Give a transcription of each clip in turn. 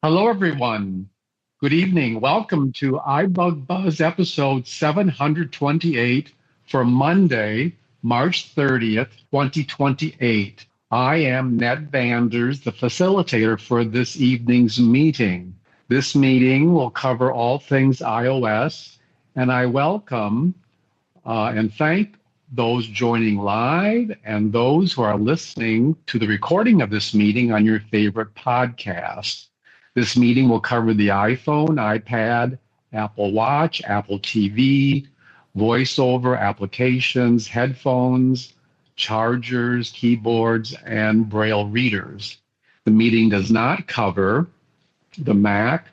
Hello, everyone. Good evening. Welcome to iBug Buzz episode 728 for Monday, March 30th, 2028. I am Ned Vanders, the facilitator for this evening's meeting. This meeting will cover all things iOS, and I welcome and thank those joining live and those who are listening to the recording of this meeting on your favorite podcast. This meeting will cover the iPhone, iPad, Apple Watch, Apple TV, voiceover applications, headphones, chargers, keyboards, and Braille readers. The meeting does not cover the Mac,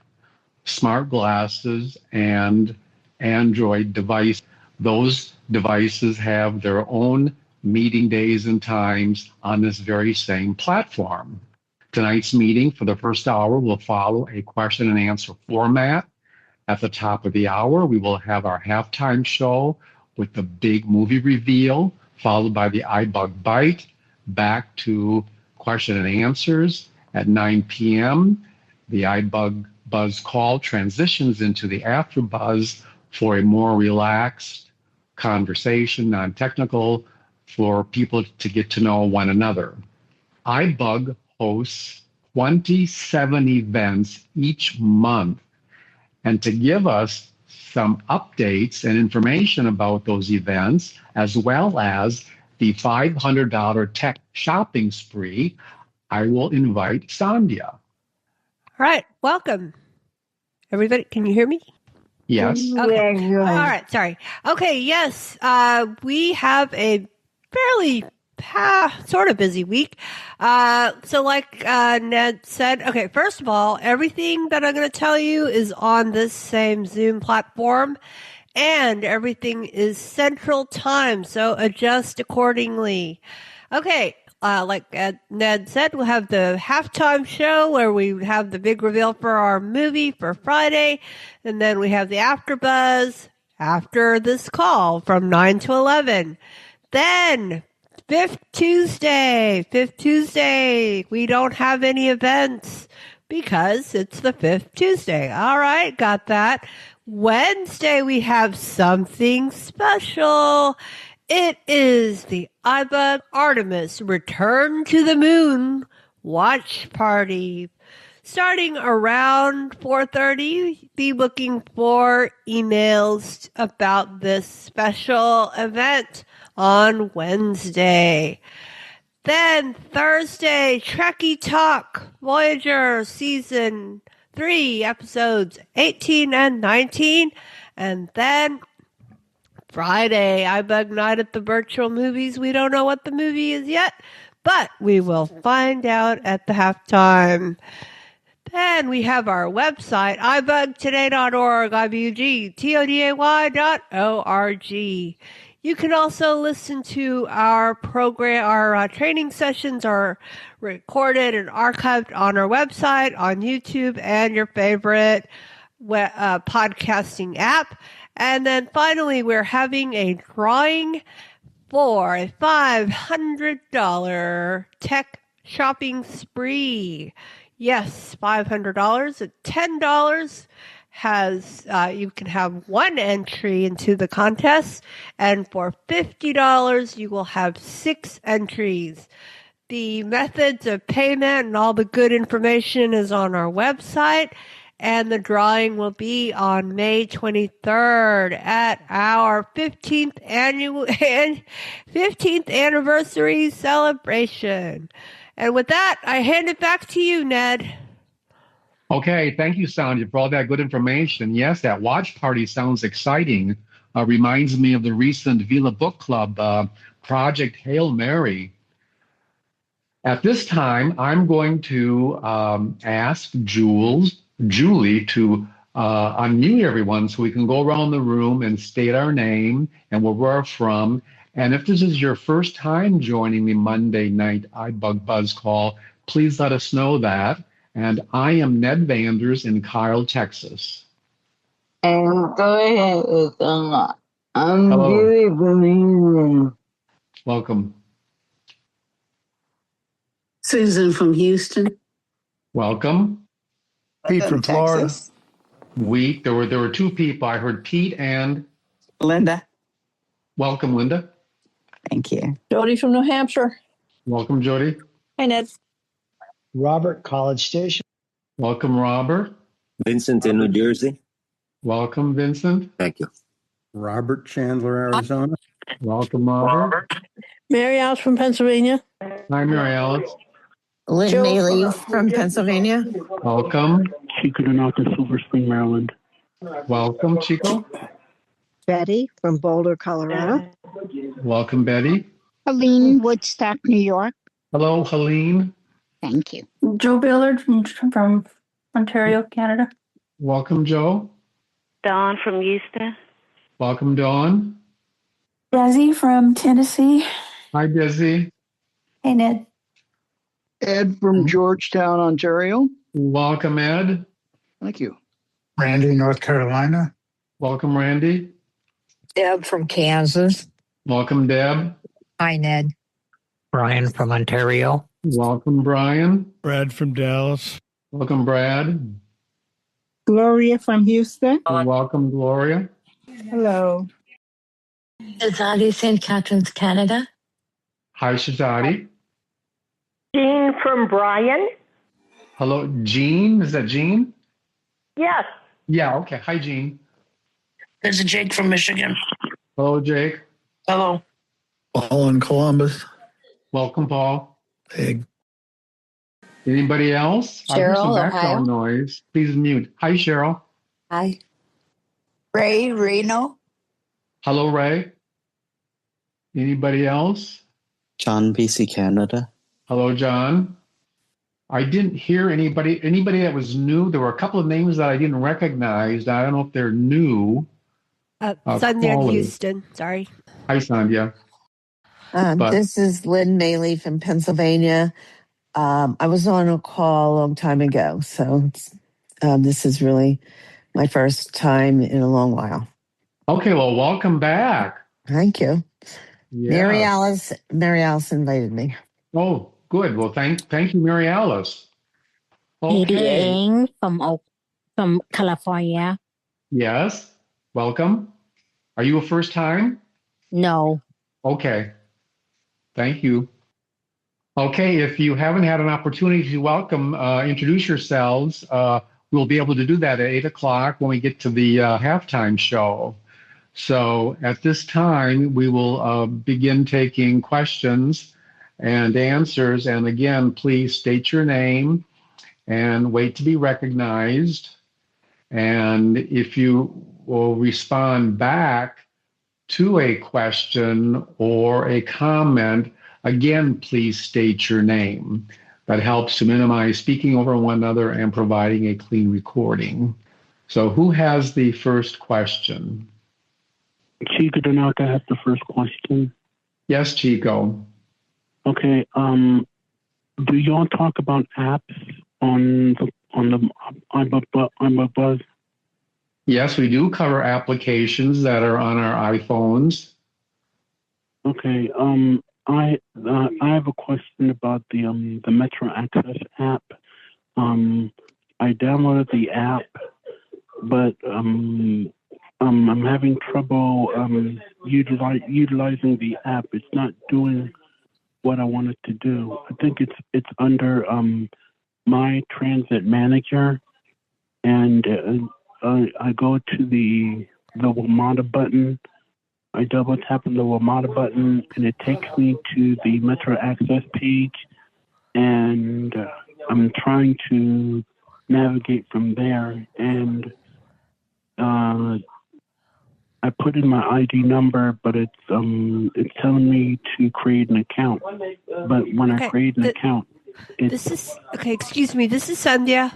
smart glasses, and Android device. Those devices have their own meeting days and times on this very same platform. Tonight's meeting for the first hour will follow a question and answer format. At the top of the hour, we will have our halftime show with the big movie reveal, followed by the iBUG Bite, back to question and answers. At 9 p.m., the iBug Buzz call transitions into the after buzz for a more relaxed conversation, non-technical, for people to get to know one another. iBug hosts 27 events each month. And to give us some updates and information about those events, as well as the $500 tech shopping spree, I will invite Sandhya. All right, welcome. Everybody, can you hear me? Yes. Okay. All right, sorry. Okay, yes, we have a fairly sort of busy week. So like Ned said, okay, first of all, everything that I'm going to tell you is on this same Zoom platform, and everything is Central Time, so adjust accordingly. Okay. Like Ned said, we'll have the halftime show where we have the big reveal for our movie for Friday. And then we have the after buzz after this call from 9 to 11. Then Fifth Tuesday, we don't have any events because it's the fifth Tuesday. All right, got that. Wednesday, we have something special. It is the iBug Artemis Return to the Moon watch party. Starting around 4:30, be looking for emails about this special event on Wednesday. Then Thursday, Trekkie Talk, Voyager Season 3, episodes 18 and 19. And then Friday, iBug Night at the Virtual Movies. We don't know what the movie is yet, but we will find out at the halftime. Then we have our website, ibugtoday.org, iBUG.org. You can also listen to our program, our training sessions are recorded and archived on our website, on YouTube, and your favorite podcasting app. And then finally, we're having a drawing for a $500 tech shopping spree. Yes, $500. At $10 has you can have one entry into the contest, and for $50 you will have 6 entries. The methods of payment and all the good information is on our website. And the drawing will be on May 23rd at our 15th anniversary celebration. And with that, I hand it back to you, Ned. Okay, thank you, Sandhya, for all that good information. Yes, that watch party sounds exciting. Reminds me of the recent Vila Book Club Project Hail Mary. At this time, I'm going to ask Julie to unmute everyone so we can go around the room and state our name and where we're from. And if this is your first time joining the Monday night iBug Buzz call, please let us know that. And I am Ned Vanders in Kyle, Texas. And go ahead, I'm Hello. Julie from England. Welcome. Susan from Houston. Welcome. Pete from Florida. Texas. There were two people. I heard Pete and Linda. welcome, Linda. Thank you. Jody from New Hampshire. Welcome, Jody. Hi, Ned. Robert, College Station. Welcome, Robert. Vincent in New Jersey. Welcome, Vincent. Thank you. Robert, Chandler, Arizona. Welcome, Robert. Mary Alice from Pennsylvania. Hi, Mary Alice. Lynn Joe Maley from Pennsylvania. Welcome. Chico Donata, Silver Spring, Maryland. Welcome, Chico. Betty from Boulder, Colorado. Welcome, Betty. Helene, Woodstock, New York. Hello, Helene. Thank you. Joe Billard from Ontario, Canada. Welcome, Joe. Dawn from Houston. Welcome, Dawn. Desi from Tennessee. Hi, Desi. Hey, Ned. Ed from Georgetown, Ontario. Welcome, Ed. Thank you. Randy, North Carolina. Welcome, Randy. Deb from Kansas. Welcome, Deb. Hi, Ned. Brian from Ontario. Welcome, Brian. Brad from Dallas. Welcome, Brad. Gloria from Houston. Welcome, Gloria. Hello. Shazadi, St. Catharines, Canada. Hi, Shazadi. Jean from Bryan. Hello, Jean. Is that Jean? Yes. Yeah, okay. Hi, Jean. This is Jake from Michigan. Hello, Jake. Hello. Paul in Columbus. Welcome, Paul. Hey. Anybody else? I hear some Cheryl, background Ohio. noise. Please mute. Hi, Cheryl. Hi. Ray Reno. Hello, Ray. Anybody else? John, BC, Canada. Hello, John. I didn't hear anybody that was new. There were a couple of names that I didn't recognize. I don't know if they're new. Sandhya in Houston. Sorry. Hi, Sandhya. This is Lynn Maley from Pennsylvania. I was on a call a long time ago, so this is really my first time in a long while. Okay, well, welcome back. Thank you. Yeah. Mary Alice invited me. Oh, good. Well, thank you, Mary Alice. Okay. Ng from California. Yes. Welcome. Are you a first time? No. Okay. Thank you. Okay, if you haven't had an opportunity to introduce yourselves, we'll be able to do that at 8 o'clock when we get to the halftime show. So at this time, we will begin taking questions and answers. And again, please state your name and wait to be recognized. And if you will respond back to a question or a comment, again, please state your name. That helps to minimize speaking over one another and providing a clean recording. So who has the first question? Chico Donata has the first question. Yes, Chico. Okay. Do y'all talk about apps on the iBUG Buzz? Yes, we do cover applications that are on our iPhones. Okay. I have a question about the Metro Access app. I downloaded the app, but I'm having trouble utilizing the app. It's not doing what I want it to do. I think it's under My Transit Manager, and I go to the WMATA button. I double tap on the WMATA button, and it takes me to the Metro Access page, and I'm trying to navigate from there, and I put in my ID number, but it's telling me to create an account. But when I create an account, excuse me, this is Sandhya.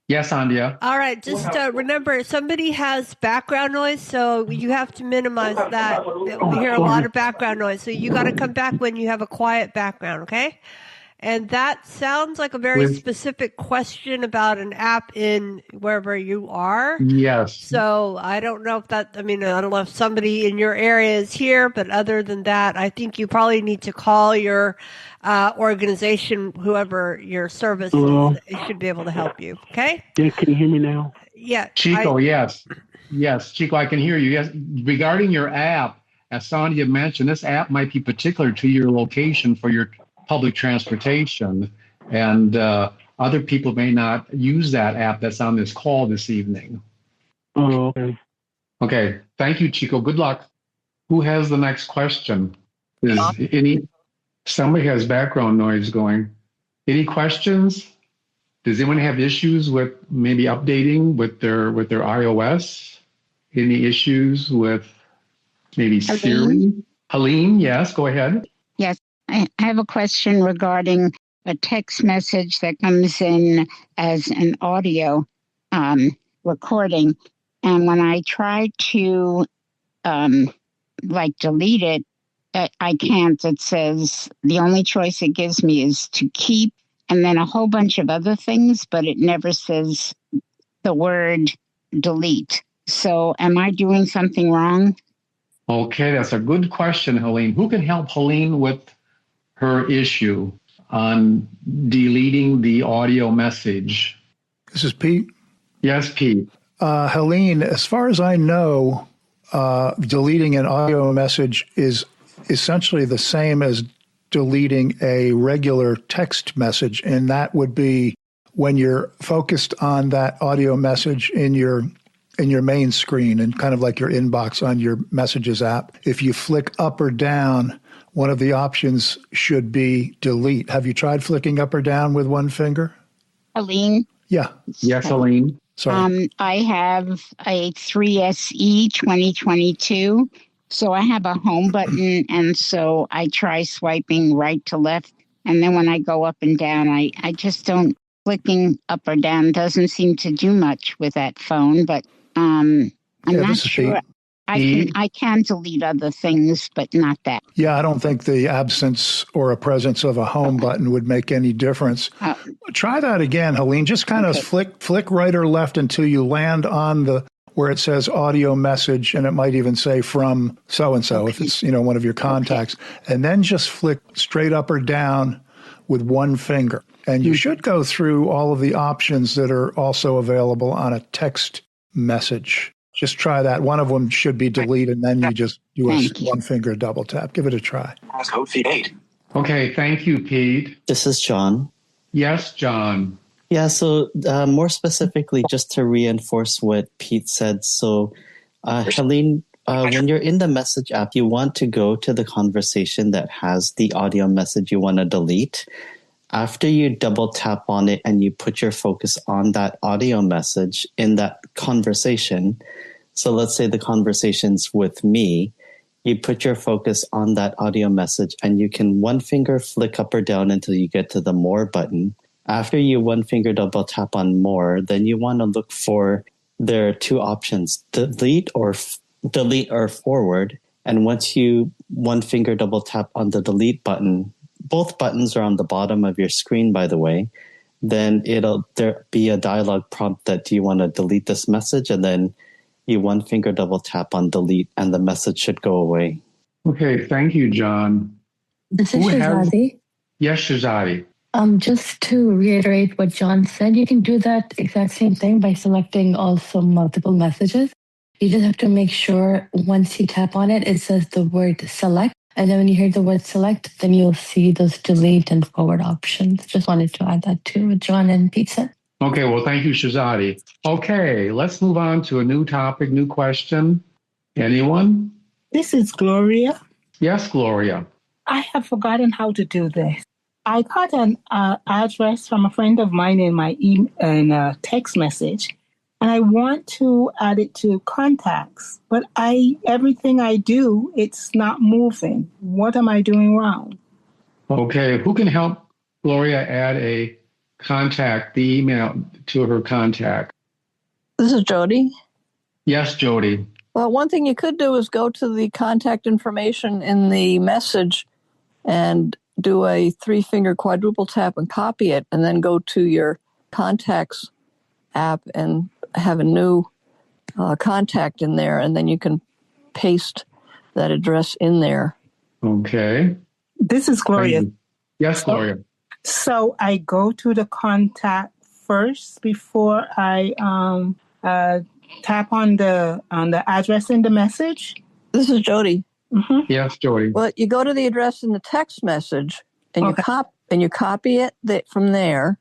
Yes, Sandhya. All right, just remember, somebody has background noise, so you have to minimize that. We hear a lot of background noise, so you got to come back when you have a quiet background, okay? And that sounds like a very specific question about an app in wherever you are. Yes. So I don't know if I don't know if somebody in your area is here, but other than that, I think you probably need to call your organization, whoever your service is. They should be able to help you. Okay? Yeah, can you hear me now? Yeah. Chico, yes. Yes, Chico, I can hear you. Yes. Regarding your app, as Sandhya mentioned, this app might be particular to your location for your public transportation, and other people may not use that app that's on this call this evening. Oh, okay. Okay, thank you, Chico. Good luck. Who has the next question? Somebody has background noise going. Any questions? Does anyone have issues with maybe updating with their iOS? Any issues with maybe Siri? Helene, yes, go ahead. Yes, I have a question regarding a text message that comes in as an audio recording. And when I try to delete it, I can't. It says the only choice it gives me is to keep and then a whole bunch of other things, but it never says the word delete. So am I doing something wrong? Okay, that's a good question, Helene. Who can help Helene with her issue on deleting the audio message? This is Pete. Yes, Pete. Helene, as far as I know, deleting an audio message is essentially the same as deleting a regular text message, and that would be when you're focused on that audio message in your main screen and kind of like your inbox on your Messages app. If you flick up or down, one of the options should be delete. Have you tried flicking up or down with one finger? Helene? Yeah. Yes, Helene. Sorry. I have a 3SE 2022. So I have a home button, and so I try swiping right to left. And then when I go up and down, I just don't, flicking up or down doesn't seem to do much with that phone, but I'm not sure. I can delete other things, but not that. Yeah, I don't think the absence or a presence of a home button would make any difference. Try that again, Helene. Just kind of flick right or left until you land on where it says audio message, and it might even say from so-and-so if it's one of your contacts. And then just flick straight up or down with one finger. And you should go through all of the options that are also available on a text message. Just try that. One of them should be delete, and then you just do a one finger double tap. Give it a try. Code feed 8. Okay, thank you, Pete. This is John. Yes, John. Yeah, so more specifically, just to reinforce what Pete said. So, Helene, when you're in the message app, you want to go to the conversation that has the audio message you want to delete. After you double tap on it and you put your focus on that audio message in that conversation, so let's say the conversation's with me, you put your focus on that audio message and you can one finger flick up or down until you get to the more button. After you one finger double tap on more, then you want to look for, there are two options, delete or forward. And once you one finger double tap on the delete button, both buttons are on the bottom of your screen, by the way, then there be a dialog prompt that do you want to delete this message? And then you one finger double tap on delete and the message should go away. Okay, thank you, John. This is Shazadi. Yes, Shazadi. Just to reiterate what John said, you can do that exact same thing by selecting also multiple messages. You just have to make sure once you tap on it, it says the word select. And then when you hear the word select, then you'll see those delete and forward options. Just wanted to add that to what John and Pete said. Okay, well, thank you, Shazadi. Okay, let's move on to a new topic, new question. Anyone? This is Gloria. Yes, Gloria. I have forgotten how to do this. I got an address from a friend of mine in my text message, and I want to add it to contacts, but everything I do, it's not moving. What am I doing wrong? Okay, who can help Gloria add the email to her contact? This is Jody. Yes, Jody. Well, one thing you could do is go to the contact information in the message and do a 3-finger quadruple tap and copy it, and then go to your contacts app and have a new contact in there, and then you can paste that address in there. Okay. This is Gloria. Yes, Gloria. So I go to the contact first before I tap on the address in the message. This is Jody. Mm-hmm. Yes, Jody. Well, you go to the address in the text message, and you copy it from there.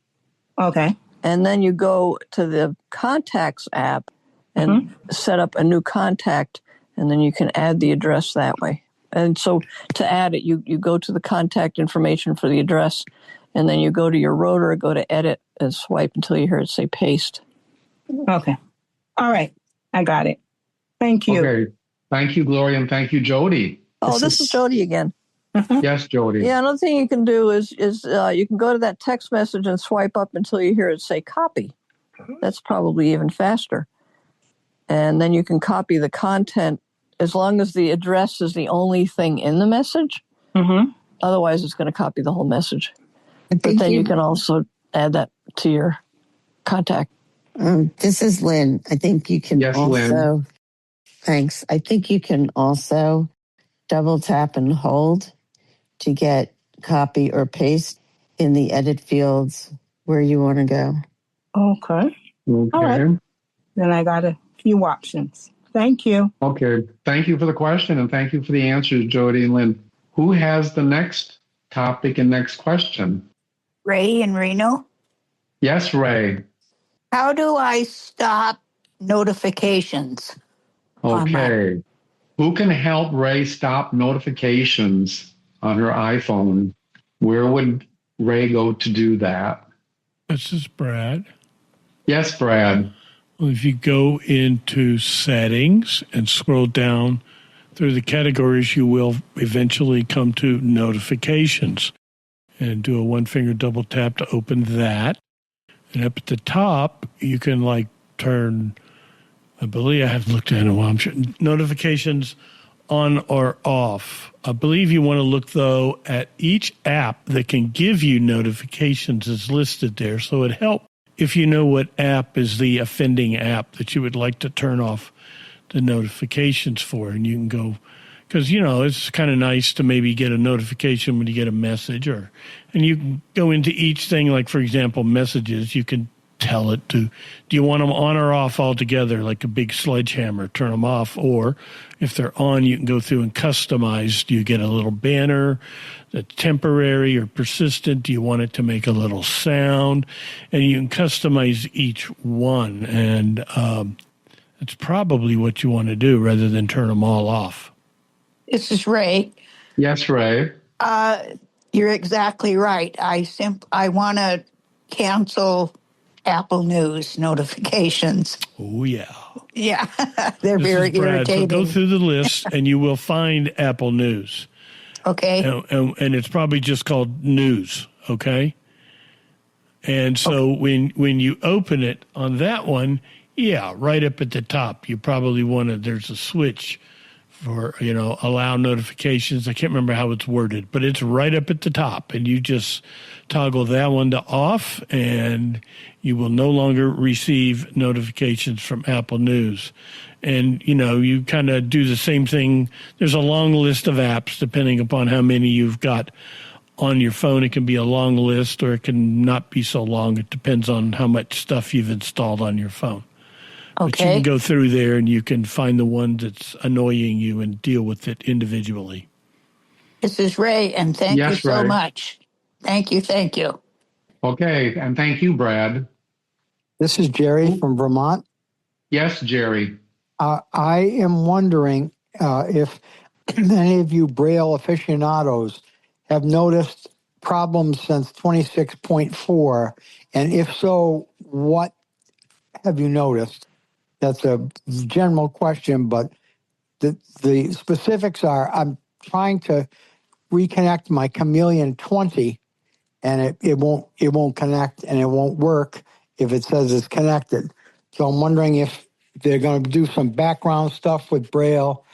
Okay. And then you go to the contacts app and set up a new contact, and then you can add the address that way. And so to add it, you go to the contact information for the address, and then you go to your rotor, go to edit, and swipe until you hear it say paste. Okay. All right. I got it. Thank you. Okay. Thank you, Gloria, and thank you, Jody. Oh, this is Jody again. Yes, Jody. Yeah, another thing you can do is you can go to that text message and swipe up until you hear it say copy. That's probably even faster. And then you can copy the content as long as the address is the only thing in the message. Mm-hmm. Otherwise, it's going to copy the whole message. But then you can also add that to your contact. This is Lynn. I think you can Yes, also... Lynn. Thanks. I think you can also double tap and hold to get copy or paste in the edit fields where you want to go. Okay. All right. Then I got a few options. Thank you. Okay. Thank you for the question, and thank you for the answers, Jody and Lynn. Who has the next topic and next question? Ray in Reno. Yes, Ray. How do I stop notifications? Okay. Who can help Ray stop notifications on her iPhone? Where would Ray go to do that? This is Brad. Yes, Brad. Well, if you go into settings and scroll down through the categories, you will eventually come to notifications and do a 1-finger double tap to open that. And up at the top, you can turn, I believe I haven't looked at it in a while, I'm sure, notifications on or off. I believe you want to look, though, at each app that can give you notifications is listed there. So it helps if you know what app is the offending app that you would like to turn off the notifications for. And you can go, because, it's kind of nice to maybe get a notification when you get a message, and you can go into each thing, like, for example, messages. You can tell it do you want them on or off altogether, like a big sledgehammer, turn them off. Or if they're on, you can go through and customize. Do you get a little banner that's temporary or persistent? Do you want it to make a little sound? And you can customize each one. And that's probably what you want to do rather than turn them all off. This is Ray. Yes, Ray. You're exactly right. I want to cancel Apple News notifications. Oh, yeah. Yeah, they're very irritating. So go through the list and you will find Apple News. Okay. And it's probably just called News, okay? And so when you open it on that one, yeah, right up at the top, you probably there's a switch for, allow notifications. I can't remember how it's worded, but it's right up at the top. And you just toggle that one to off, and you will no longer receive notifications from Apple News. And, you kind of do the same thing. There's a long list of apps, depending upon how many you've got on your phone. It can be a long list, or it can not be so long. It depends on how much stuff you've installed on your phone. Okay. But you can go through there and you can find the one that's annoying you and deal with it individually. This is Ray, and thank you so much. Thank you. Okay, and thank you, Brad. This is Jerry from Vermont. Yes, Jerry. I am wondering if any of you Braille aficionados have noticed problems since 26.4, and if so, what have you noticed? That's a general question, but the specifics are, I'm trying to reconnect my Chameleon 20, and it won't connect, and it won't work if it says it's connected. So I'm wondering if they're going to do some background stuff with Braille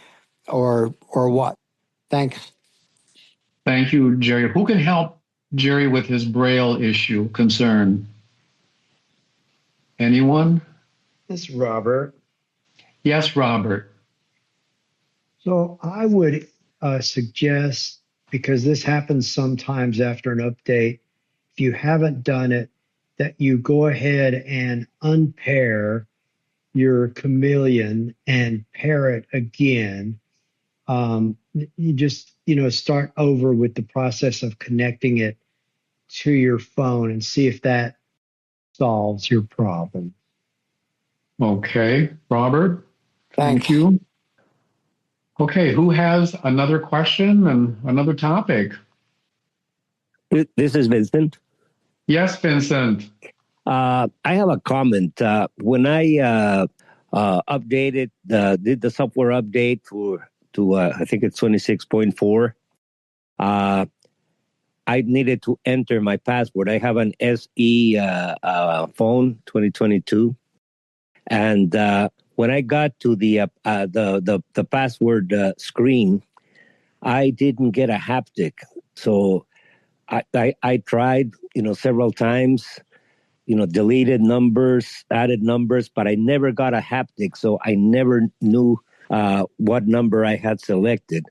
or what. Thanks. Thank you, Jerry. Who can help Jerry with his Braille concern? Anyone? This is Robert. Yes, Robert. So I would suggest, because this happens sometimes after an update, if you haven't done it, that you go ahead and unpair your Chameleon and pair it again. You just, start over with the process of connecting it to your phone and see if that solves your problem. Okay, Robert. Thank you. Okay, who has another question and another topic? This is Vincent. Yes, Vincent. I have a comment. When I updated, did the software update to I think it's 26.4, I needed to enter my password. I have an SE phone, 2022, and when I got to the password screen, I didn't get a haptic. So I tried, several times, deleted numbers, added numbers, but I never got a haptic. So I never knew what number I had selected.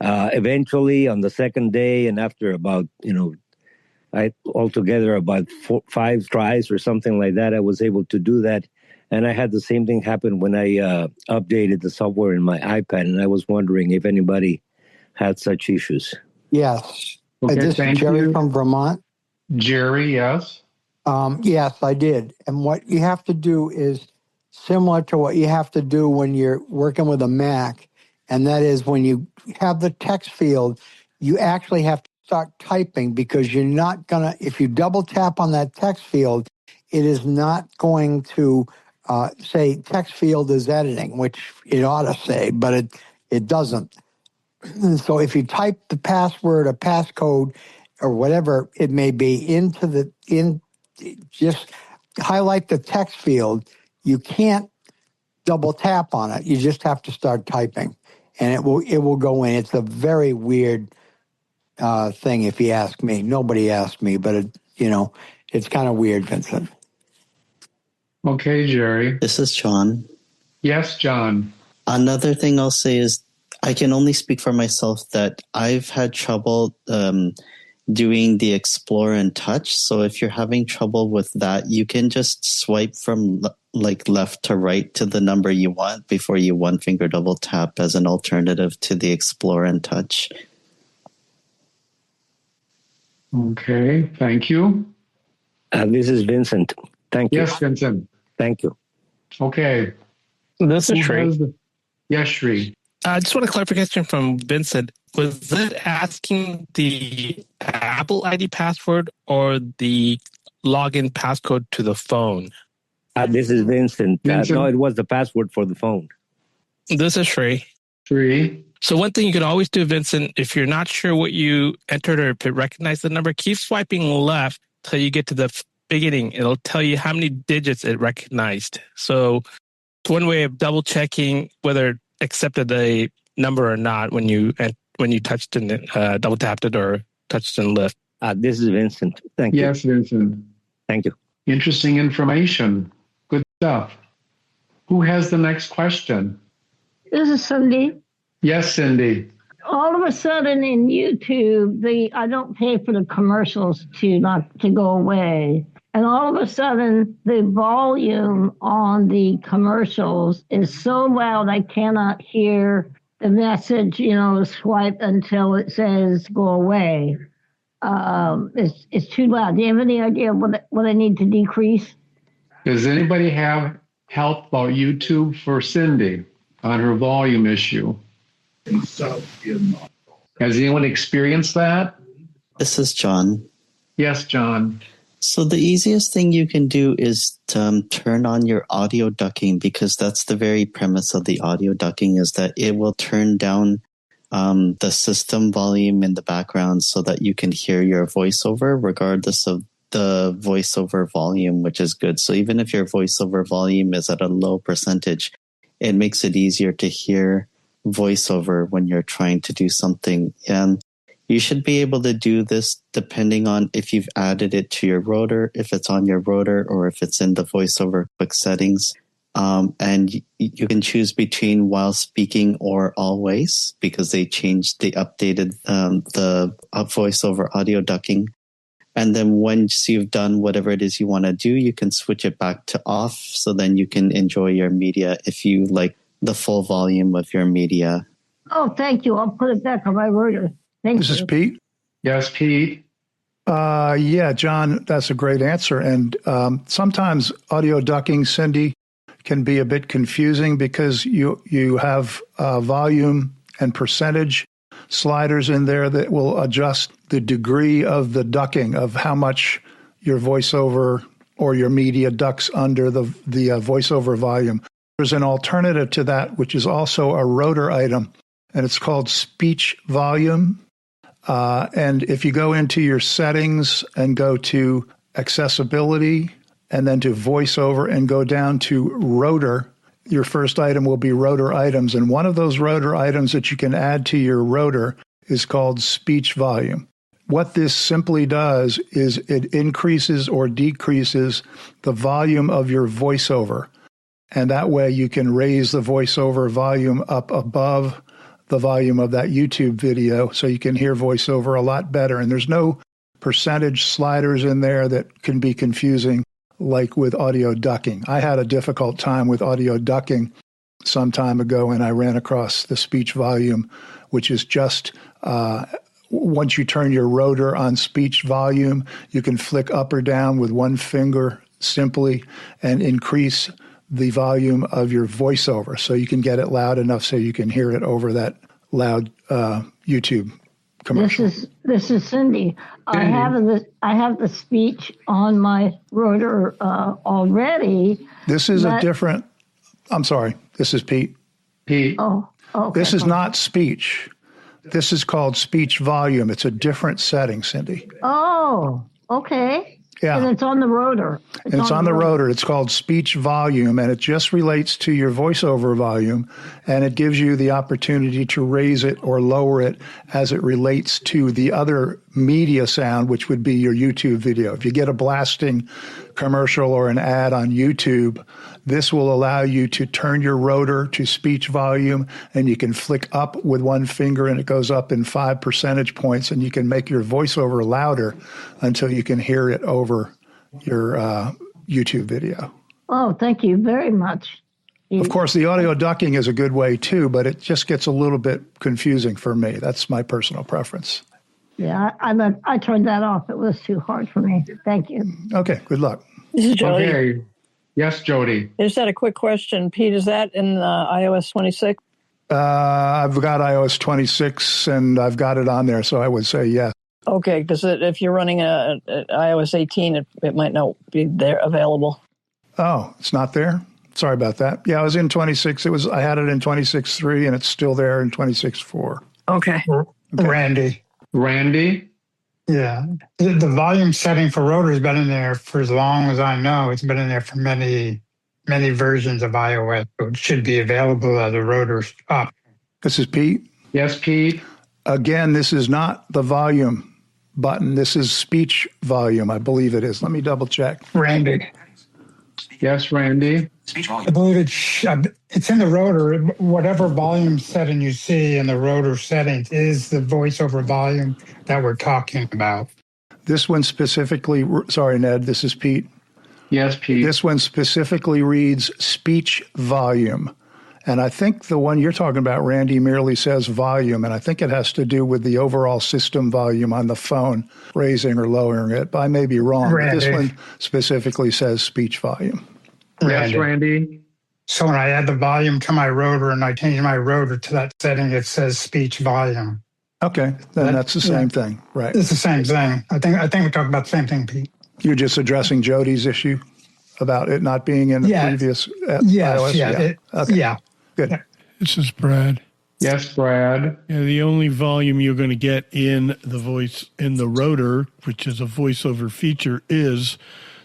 Eventually, on the second day, and after about, altogether about 5 tries or something like that, I was able to do that. And I had the same thing happen when I updated the software in my iPad. And I was wondering if anybody had such issues. Yes. Okay, this is Jerry from Vermont. Jerry, yes. Yes, I did. And what you have to do is similar to what you have to do when you're working with a Mac. And that is when you have the text field, you actually have to start typing, because you're not going to, if you double tap on that text field, it is not going to say text field is editing, which it ought to say, but it doesn't. So if you type the password or passcode or whatever it may be just highlight the text field, you can't double tap on it. You just have to start typing, and it will go in. It's a very weird thing, if you ask me. Nobody asked me, but it's kind of weird, Vincent. Okay, Jerry. This is John. Yes, John. Another thing I'll say is I can only speak for myself that I've had trouble doing the Explore and Touch. So if you're having trouble with that, you can just swipe from left to right to the number you want before you one finger double tap as an alternative to the Explore and Touch. Okay, thank you. This is Vincent. Thank you. Yes, Vincent. Thank you. Okay. This is Shri. Yes, Shri. I just want a clarification from Vincent. Was it asking the Apple ID password or the login passcode to the phone? This is Vincent. No, it was the password for the phone. This is Shri. Shri. So one thing you can always do, Vincent, if you're not sure what you entered or if it recognized the number, keep swiping left till you get to the beginning. It'll tell you how many digits it recognized. So it's one way of double checking whether it accepted a number or not when you touched and double tapped it or touched and left. This is Vincent. Thank you. Yes, Vincent. Thank you. Interesting information. Good stuff. Who has the next question? This is Cindy. Yes, Cindy. All of a sudden in YouTube, I don't pay for the commercials to go away. And all of a sudden, the volume on the commercials is so loud I cannot hear the message, swipe until it says go away. It's too loud. Do you have any idea what I need to decrease? Does anybody have help about YouTube for Cindy on her volume issue? Has anyone experienced that? This is John. Yes, John. So the easiest thing you can do is to turn on your audio ducking, because that's the very premise of the audio ducking, is that it will turn down the system volume in the background so that you can hear your voiceover regardless of the voiceover volume, which is good. So even if your voiceover volume is at a low percentage, it makes it easier to hear voiceover when you're trying to do something. And You should be able to do this depending on if you've added it to your rotor, if it's on your rotor, or if it's in the VoiceOver quick settings. And you can choose between while speaking or always, because they updated the VoiceOver audio ducking. And then once you've done whatever it is you want to do, you can switch it back to off. So then you can enjoy your media if you like the full volume of your media. Oh, thank you. I'll put it back on my rotor. Thank This you. is Pete. Yes, Pete. Yeah, John, that's a great answer. And sometimes audio ducking, Cindy, can be a bit confusing because you have volume and percentage sliders in there that will adjust the degree of the ducking of how much your voiceover or your media ducks under the voiceover volume. There's an alternative to that, which is also a rotor item, and it's called speech volume. And if you go into your settings and go to accessibility and then to voiceover and go down to rotor, your first item will be rotor items. And one of those rotor items that you can add to your rotor is called speech volume. What this simply does is it increases or decreases the volume of your voiceover. And that way you can raise the voiceover volume up above the volume of that YouTube video so you can hear voiceover a lot better. And there's no percentage sliders in there that can be confusing like with audio ducking. I had a difficult time with audio ducking some time ago, and I ran across the speech volume, which is just once you turn your rotor on speech volume, you can flick up or down with one finger simply and increase the volume of your voiceover so you can get it loud enough so you can hear it over that loud YouTube commercial. This is Cindy. I have the speech on my rotor already. This is a different. I'm sorry. This is Pete. Pete. Oh, okay. This is not speech. This is called speech volume. It's a different setting, Cindy. Oh, okay. Yeah. And it's on the rotor. It's on the rotor. It's called speech volume, and it just relates to your voiceover volume, and it gives you the opportunity to raise it or lower it as it relates to the other media sound, which would be your YouTube video. If you get a blasting commercial or an ad on YouTube, this will allow you to turn your rotor to speech volume, and you can flick up with one finger, and it goes up in 5 percentage points, and you can make your voiceover louder until you can hear it over your YouTube video. Oh, thank you very much. Of course, the audio ducking is a good way too, but it just gets a little bit confusing for me. That's my personal preference. Yeah, I turned that off. It was too hard for me. Thank you. Okay, good luck. This is Jody. Okay. Yes, Jody. I just had a quick question. Pete, is that in iOS 26? I've got iOS 26, and I've got it on there, so I would say yes. Okay, because if you're running a iOS 18, it might not be there available. Oh, it's not there? Sorry about that. Yeah, I was in 26. I had it in 26.3, and it's still there in 26.4. Okay. Randy? Yeah. The volume setting for rotor has been in there for as long as I know. It's been in there for many, many versions of iOS. So it should be available as a rotor up. This is Pete. Yes, Pete. Again, this is not the volume button. This is speech volume, I believe it is. Let me double check. Randy. Yes, Randy. I believe it's in the rotor. Whatever volume setting you see in the rotor settings is the voiceover volume that we're talking about. This one specifically, sorry, Ned, this is Pete. Yes, Pete. This one specifically reads speech volume. And I think the one you're talking about, Randy, merely says volume. And I think it has to do with the overall system volume on the phone, raising or lowering it. But I may be wrong. But this one specifically says speech volume. Yes, Randy. So when I add the volume to my rotor and I change my rotor to that setting, it says speech volume. Okay, then that's the same thing, right? It's the same thing. I think we're talking about the same thing, Pete. You're just addressing Jody's issue about it not being in the previous iOS? Yeah. Good. This is Brad. Yes, Brad. Yeah, the only volume you're going to get in the rotor, which is a voiceover feature, is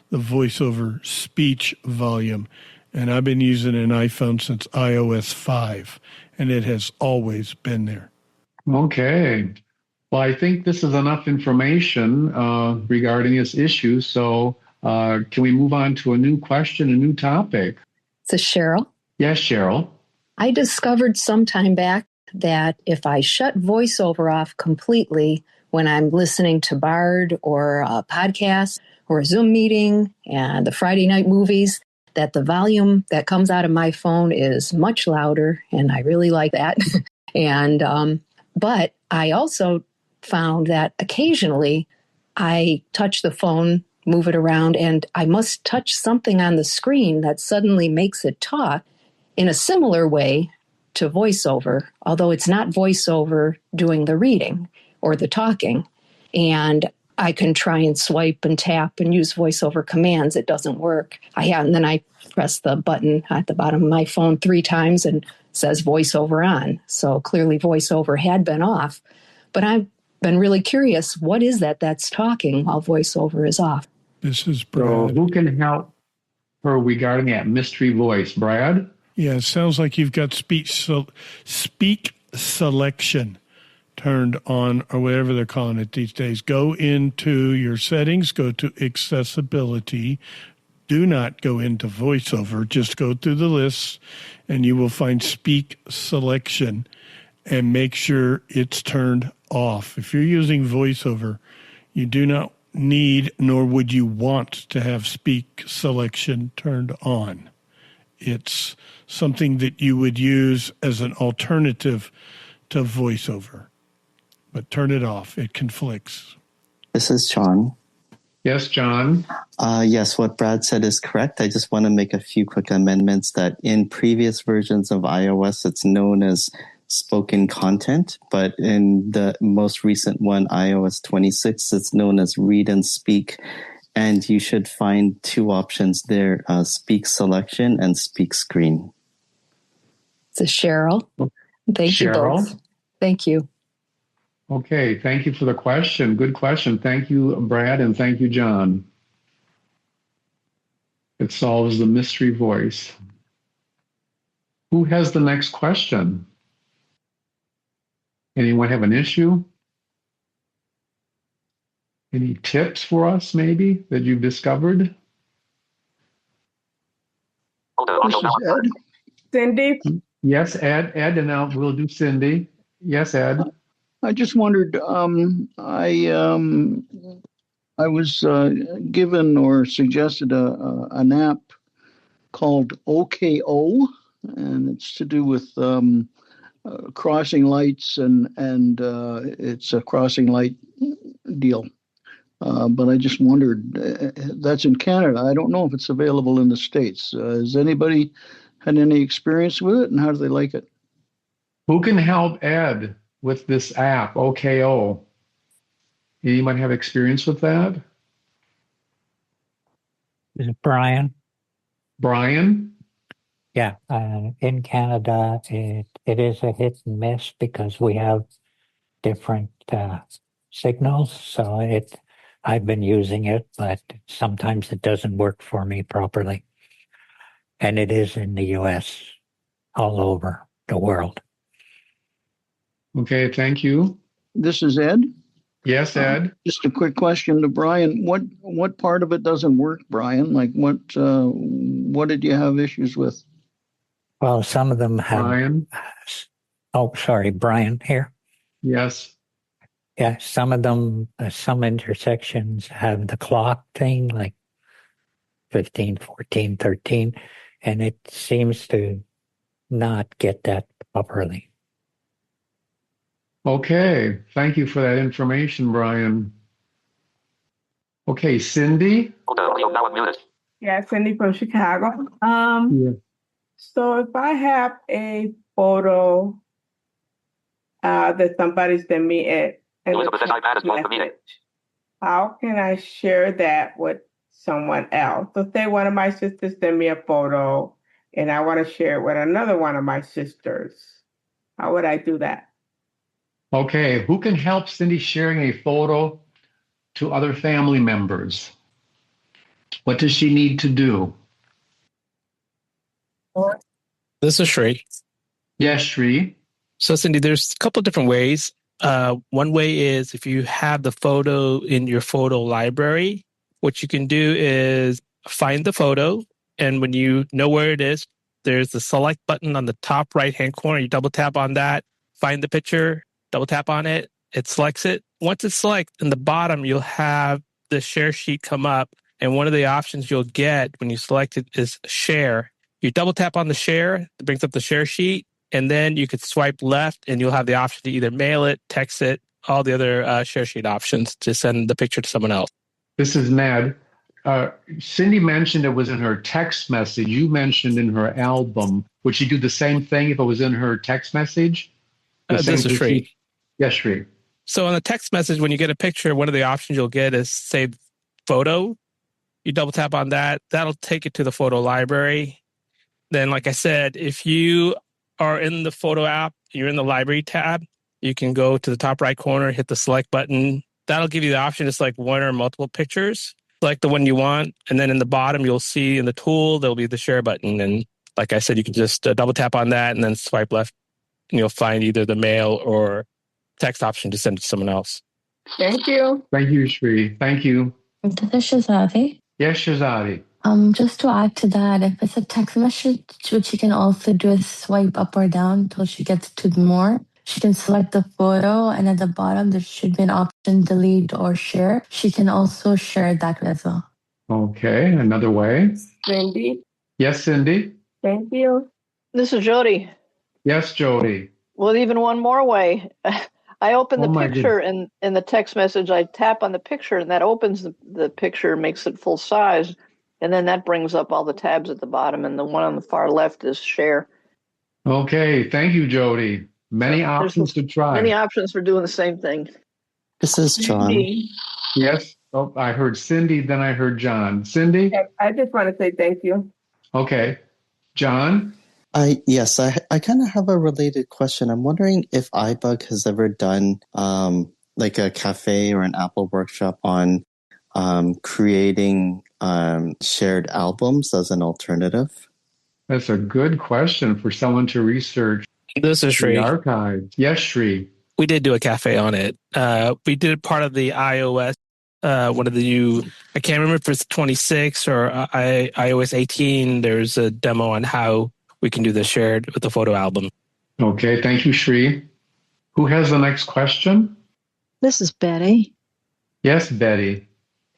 the voiceover speech volume. And I've been using an iPhone since iOS 5, and it has always been there. Okay. Well, I think this is enough information regarding this issue. So can we move on to a new question, a new topic? This is Cheryl. Yes, Cheryl. I discovered some time back that if I shut VoiceOver off completely when I'm listening to Bard or a podcast or a Zoom meeting and the Friday night movies, that the volume that comes out of my phone is much louder, and I really like that. But I also found that occasionally I touch the phone, move it around, and I must touch something on the screen that suddenly makes it talk in a similar way to VoiceOver, although it's not VoiceOver doing the reading or the talking. And I can try and swipe and tap and use VoiceOver commands. It doesn't work. And then I press the button at the bottom of my phone 3 times and it says VoiceOver on. So clearly VoiceOver had been off. But I've been really curious, what is that that's talking while VoiceOver is off? This is Brad. So who can help her regarding that mystery voice? Brad? Yeah, it sounds like you've got speak selection turned on, or whatever they're calling it these days. Go into your settings, go to accessibility. Do not go into VoiceOver. Just go through the lists, and you will find speak selection, and make sure it's turned off. If you're using VoiceOver, you do not need, nor would you want to have speak selection turned on. It's something that you would use as an alternative to VoiceOver. But turn it off. It conflicts. This is John. Yes, John. Yes, what Brad said is correct. I just want to make a few quick amendments that in previous versions of iOS, it's known as spoken content, but in the most recent one, iOS 26, it's known as read and speak. And you should find 2 options there, speak selection and speak screen. This is Cheryl. Thank you both. Thank you. Okay, thank you for the question. Good question. Thank you, Brad, and thank you, John. It solves the mystery voice. Who has the next question? Anyone have an issue? Any tips for us, maybe, that you've discovered? This is Ed. Cindy? Yes, Ed, and now we'll do Cindy. Yes, Ed. I just wondered, I was given or suggested an app called OKO, and it's to do with crossing lights, and it's a crossing light deal. But I just wondered, that's in Canada. I don't know if it's available in the States. Has anybody had any experience with it, and how do they like it? Who can help Ed with this app, OKO? Anyone have experience with that? Is it Brian? Brian? Yeah, in Canada, it is a hit and miss because we have different signals. So I've been using it, but sometimes it doesn't work for me properly. And it is in the U.S., all over the world. Okay, thank you. This is Ed. Yes, Ed. Just a quick question to Brian. What part of it doesn't work, Brian? Like what did you have issues with? Well, some of them have. Brian. Oh, sorry, Brian here. Yes. Yeah, some of them, some intersections have the clock thing, like 15, 14, 13, and it seems to not get that properly. Okay, thank you for that information, Brian. Okay, Cindy? Yeah, Cindy from Chicago. So if I have a photo that somebody sent me how can I share that with someone else? So say one of my sisters sent me a photo and I want to share it with another one of my sisters. How would I do that? Okay, who can help Cindy sharing a photo to other family members? What does she need to do? This is Sri. Yes, Sri. So, Cindy, there's a couple different ways. One way is if you have the photo in your photo library, what you can do is find the photo, and when you know where it is, there's the select button on the top right-hand corner. You double tap on that, find the picture, double tap on it, it selects it. Once it's selected, in the bottom, you'll have the share sheet come up, and one of the options you'll get when you select it is share. You double tap on the share, it brings up the share sheet, and then you could swipe left and you'll have the option to either mail it, text it, all the other share sheet options to send the picture to someone else. This is Ned. Cindy mentioned it was in her text message. You mentioned in her album. Would she do the same thing if it was in her text message? This is Sri. Yes, Sri. So on the text message, when you get a picture, one of the options you'll get is save photo. You double tap on that. That'll take it to the photo library. Then, like I said, if you are in the photo app, you're in the library tab, you can go to the top right corner, hit the select button. That'll give you the option to select one or multiple pictures. Select the one you want. And then in the bottom, you'll see in the tool, there'll be the share button. And like I said, you can just double tap on that and then swipe left. And you'll find either the mail or text option to send it to someone else. Thank you. Thank you, Sri. Thank you. This is Shazadi. Yes, Shazadi. Just to add to that, if it's a text message, what she can also do is swipe up or down until she gets to more. She can select the photo, and at the bottom, there should be an option delete or share. She can also share that as well. Okay, another way. Cindy. Yes, Cindy. Thank you. This is Jody. Yes, Jody. Well, even one more way. I open the picture in the text message. I tap on the picture, and that opens the picture, makes it full size. And then that brings up all the tabs at the bottom, and the one on the far left is share. Okay, thank you, Jody. Many options to try. Many options for doing the same thing. This is John. Cindy. Yes. Oh, I heard Cindy, then I heard John. Cindy? I just want to say thank you. Okay. John? Yes, I kind of have a related question. I'm wondering if iBUG has ever done like a cafe or an Apple workshop on creating shared albums as an alternative. That's a good question for someone to research. This is Sri. The archives. Yes, Sri. We did do a cafe on it. We did part of the iOS, one of the new, I can't remember if it's 26 or iOS 18. There's a demo on how we can do the shared with the photo album. Okay, thank you, Sri. Who has the next question? This is Betty. Yes, Betty.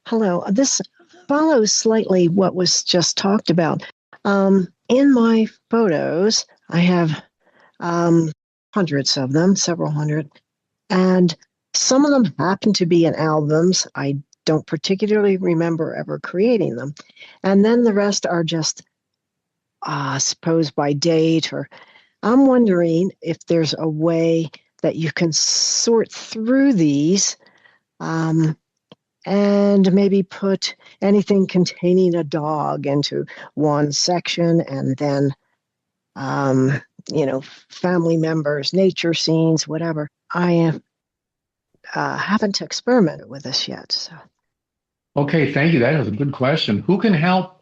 Hello. This follows slightly what was just talked about. In my photos, I have hundreds of them, several hundred, and some of them happen to be in albums. I don't particularly remember ever creating them. And then the rest are just, suppose by date, or I'm wondering if there's a way that you can sort through these and maybe put anything containing a dog into one section, and then, family members, nature scenes, whatever. I haven't experimented with this yet. So. Okay, thank you. That is a good question. Who can help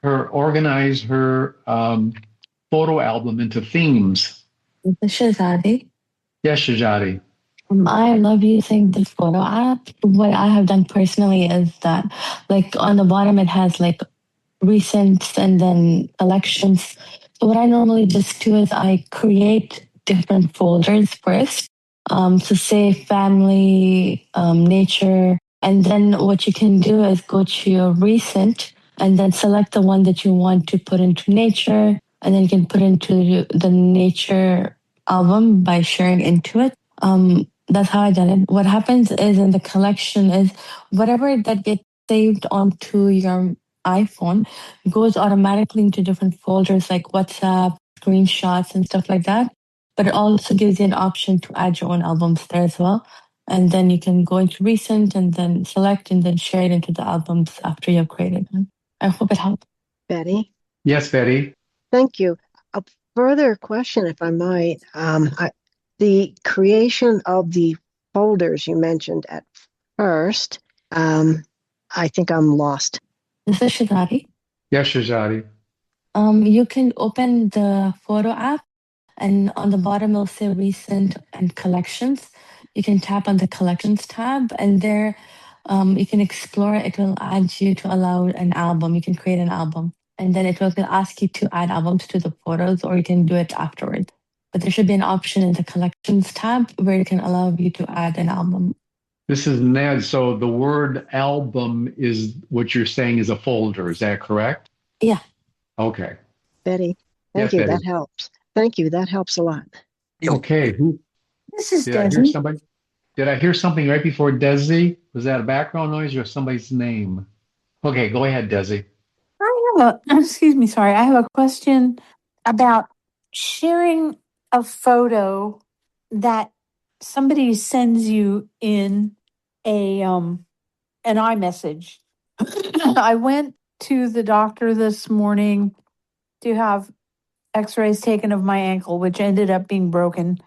her organize her photo album into themes? Shazadi. Yes, Shajadi. I love using this photo app. What I have done personally is that, like, on the bottom, it has like recent and then collections. So what I normally just do is I create different folders first. So say family, nature, and then what you can do is go to your recent and then select the one that you want to put into nature, and then you can put into the nature album by sharing into it. That's how I done it. What happens is in the collection is whatever that gets saved onto your iPhone goes automatically into different folders like WhatsApp, screenshots, and stuff like that. But it also gives you an option to add your own albums there as well. And then you can go into recent and then select and then share it into the albums after you've created them. I hope it helped. Betty? Yes, Betty. Thank you. A further question, if I might. The creation of the folders you mentioned at first, I think I'm lost. This is Shazadi. Yes, Shazadi. You can open the photo app, and on the bottom it'll say recent and collections. you can tap on the Collections tab, and there you can explore. It will add you to allow an album. You can create an album, and then it will ask you to add albums to the photos, or you can do it afterwards. But there should be an option in the Collections tab where it can allow you to add an album. This is Ned. So the word album is what you're saying is a folder. Is that correct? Yeah. Okay. Betty, thank Yes, you. Betty. That helps. Thank you. That helps a lot. Okay. This is Did I hear Desi. somebody? Did I hear something right before Desi? Was that a background noise or somebody's name? Okay, go ahead, Desi. Excuse me, sorry. I have a question about sharing a photo that somebody sends you in an iMessage. I went to the doctor this morning to have x-rays taken of my ankle, which ended up being broken.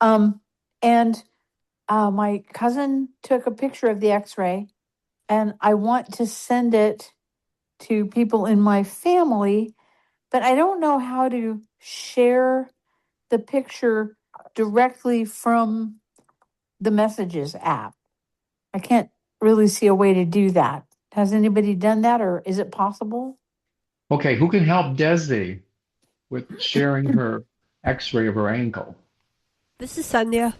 And my cousin took a picture of the x-ray, and I want to send it to people in my family, but I don't know how to share the picture directly from the Messages app. I can't really see a way to do that. Has anybody done that, or is it possible? Okay, who can help Desi with sharing her x-ray of her ankle? This is Sandhya.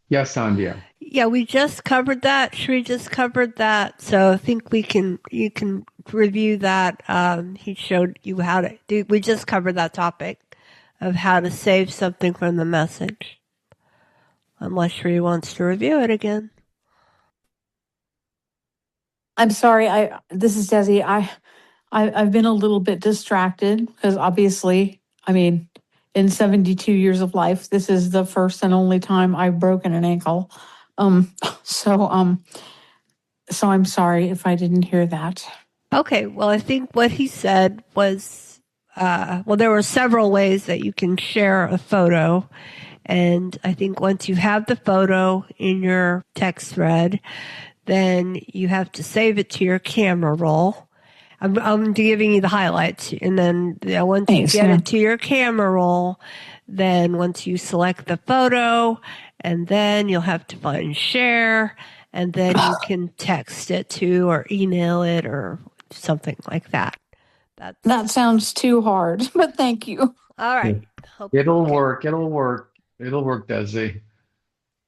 Yes, Sandhya. Yeah, we just covered that. Sri just covered that. So I think you can review that. He showed you how to do. We just covered that topic of how to save something from the message. Unless Sri wants to review it again. I'm sorry. This is Desi. I've been a little bit distracted because obviously, I mean, in 72 years of life, this is the first and only time I've broken an ankle. So I'm sorry if I didn't hear that. Okay, well, I think what he said was, there were several ways that you can share a photo. And I think once you have the photo in your text thread, then you have to save it to your camera roll. I'm giving you the highlights. And then once you get it to your camera roll, then once you select the photo, and then you'll have to find share, and then you can text it to or email it or something like that. That sounds too hard, but thank you. All right. It'll work. It'll work. It'll work, Desi.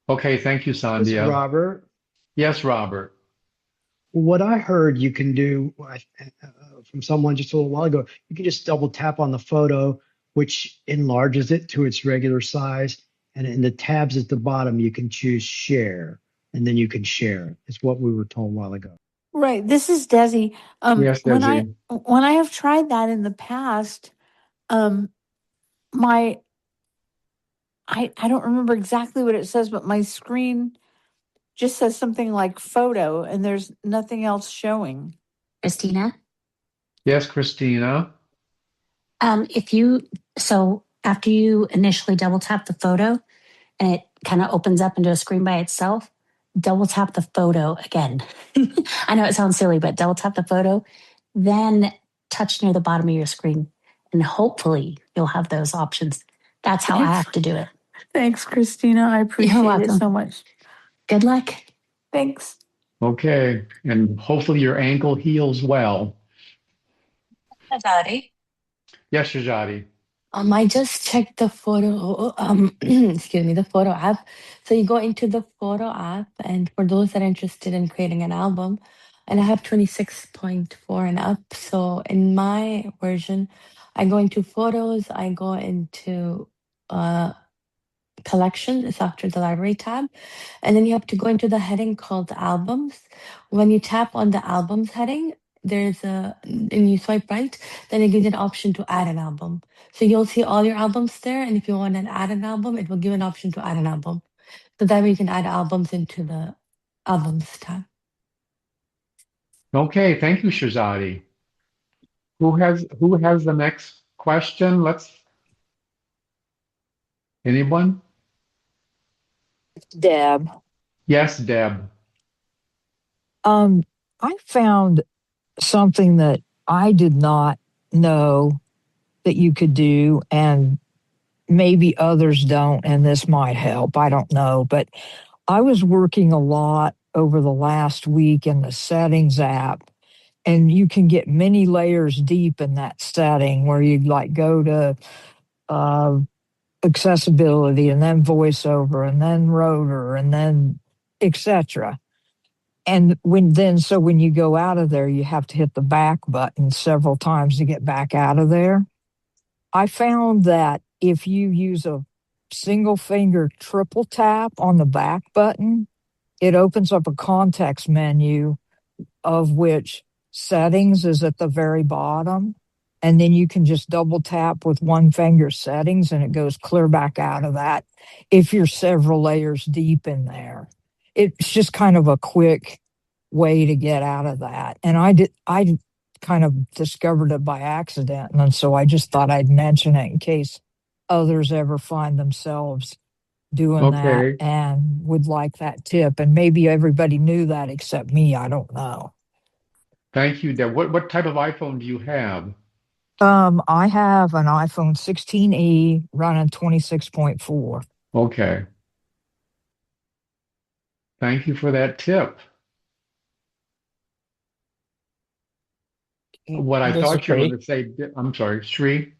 Okay, thank you, Sandhya. Robert. Yes, Robert. What I heard you can do from someone just a little while ago, you can just double tap on the photo, which enlarges it to its regular size. And in the tabs at the bottom, you can choose share, and then you can share. It's what we were told a while ago. Right. This is Desi. Yes, Desi. When I have tried that in the past, I don't remember exactly what it says, but my screen just says something like photo, and there's nothing else showing. Christina? Yes, Christina. So after you initially double tap the photo and it kind of opens up into a screen by itself, double tap the photo again. I know it sounds silly, but double tap the photo, then touch near the bottom of your screen, and hopefully you'll have those options. That's how I have to do it. Thanks, Christina. I appreciate it so much. Good luck. Thanks. Okay, and hopefully your ankle heals well. Shajari. Yes, Shajari. I just checked the photo, excuse me, the photo app. So you go into the photo app, and for those that are interested in creating an album, and I have 26.4 and up. So in my version, I go into photos, I go into collection, it's after the library tab. And then you have to go into the heading called albums. When you tap on the albums heading, and you swipe right, then it gives you an option to add an album. So you'll see all your albums there. And if you want to add an album, it will give an option to add an album. So that way you can add albums into the albums tab. Okay, thank you, Shazadi. Who has the next question? Anyone? Deb. Yes, Deb. I found something that I did not know that you could do, and maybe others don't, and this might help. I don't know, but I was working a lot over the last week in the settings app, and you can get many layers deep in that setting where you like go to uh, accessibility and then voiceover and then rotor and then etc. And when you go out of there, you have to hit the back button several times to get back out of there. I found that if you use a single finger triple tap on the back button, it opens up a context menu of which settings is at the very bottom. And then you can just double tap with one finger settings and it goes clear back out of that if you're several layers deep in there. It's just kind of a quick way to get out of that. And I kind of discovered it by accident. And so I just thought I'd mention it in case others ever find themselves doing that Okay. and would like that tip. And maybe everybody knew that except me. I don't know. Thank you, Deb. What type of iPhone do you have? I have an iPhone 16e running 26.4. Okay. Thank you for that tip. What I This is thought you were Sri. going to say, I'm sorry, Sri?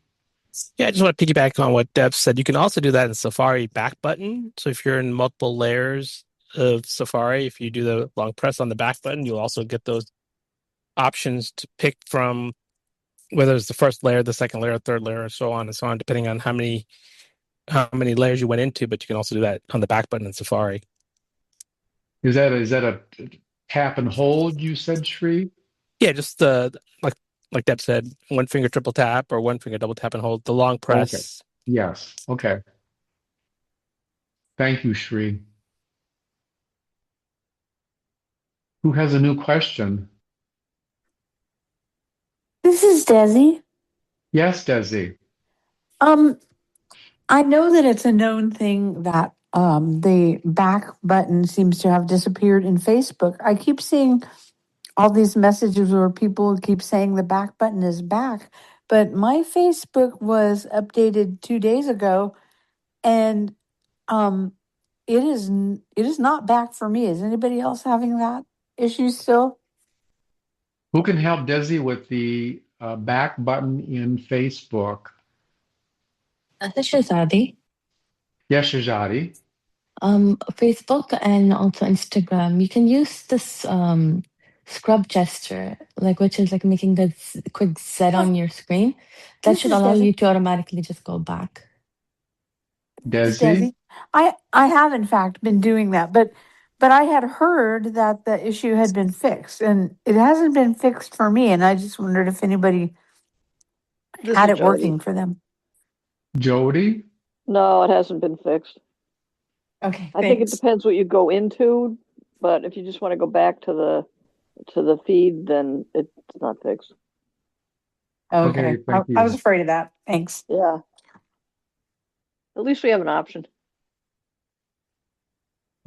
Yeah, I just want to piggyback on what Deb said. You can also do that in Safari back button. So if you're in multiple layers of Safari, if you do the long press on the back button, you'll also get those options to pick from, whether it's the first layer, the second layer, third layer, and so on, depending on how many layers you went into. But you can also do that on the back button in Safari. Is that a tap and hold, you said, Sri? Yeah, just like Deb said, one finger triple tap or one finger double tap and hold the long Okay. press. Yes. Okay. Thank you, Sri. Who has a new question? This is Desi. Yes, Desi. I know that it's a known thing that the back button seems to have disappeared in Facebook. I keep seeing all these messages where people keep saying the back button is back, but my Facebook was updated 2 days ago, and um, it is not back for me. Is anybody else having that issue still? Who can help Desi with the back button in Facebook? This is Adi. Yes, Shajadi. Facebook and also Instagram, you can use this scrub gesture, like which is like making the quick Z on your screen. That This should is allow Desi. you to automatically just go back. This is Desi? Desi. I have in fact been doing that, but I had heard that the issue had been fixed, and it hasn't been fixed for me. And I just wondered if anybody This had is it Jody. working for them. Jody? No, it hasn't been fixed. Okay, I think it thanks. depends what you go into, but if you just want to go back to the feed, then it's not fixed. Okay, Okay, thank I was you. afraid of that. Thanks. Yeah. At least we have an option.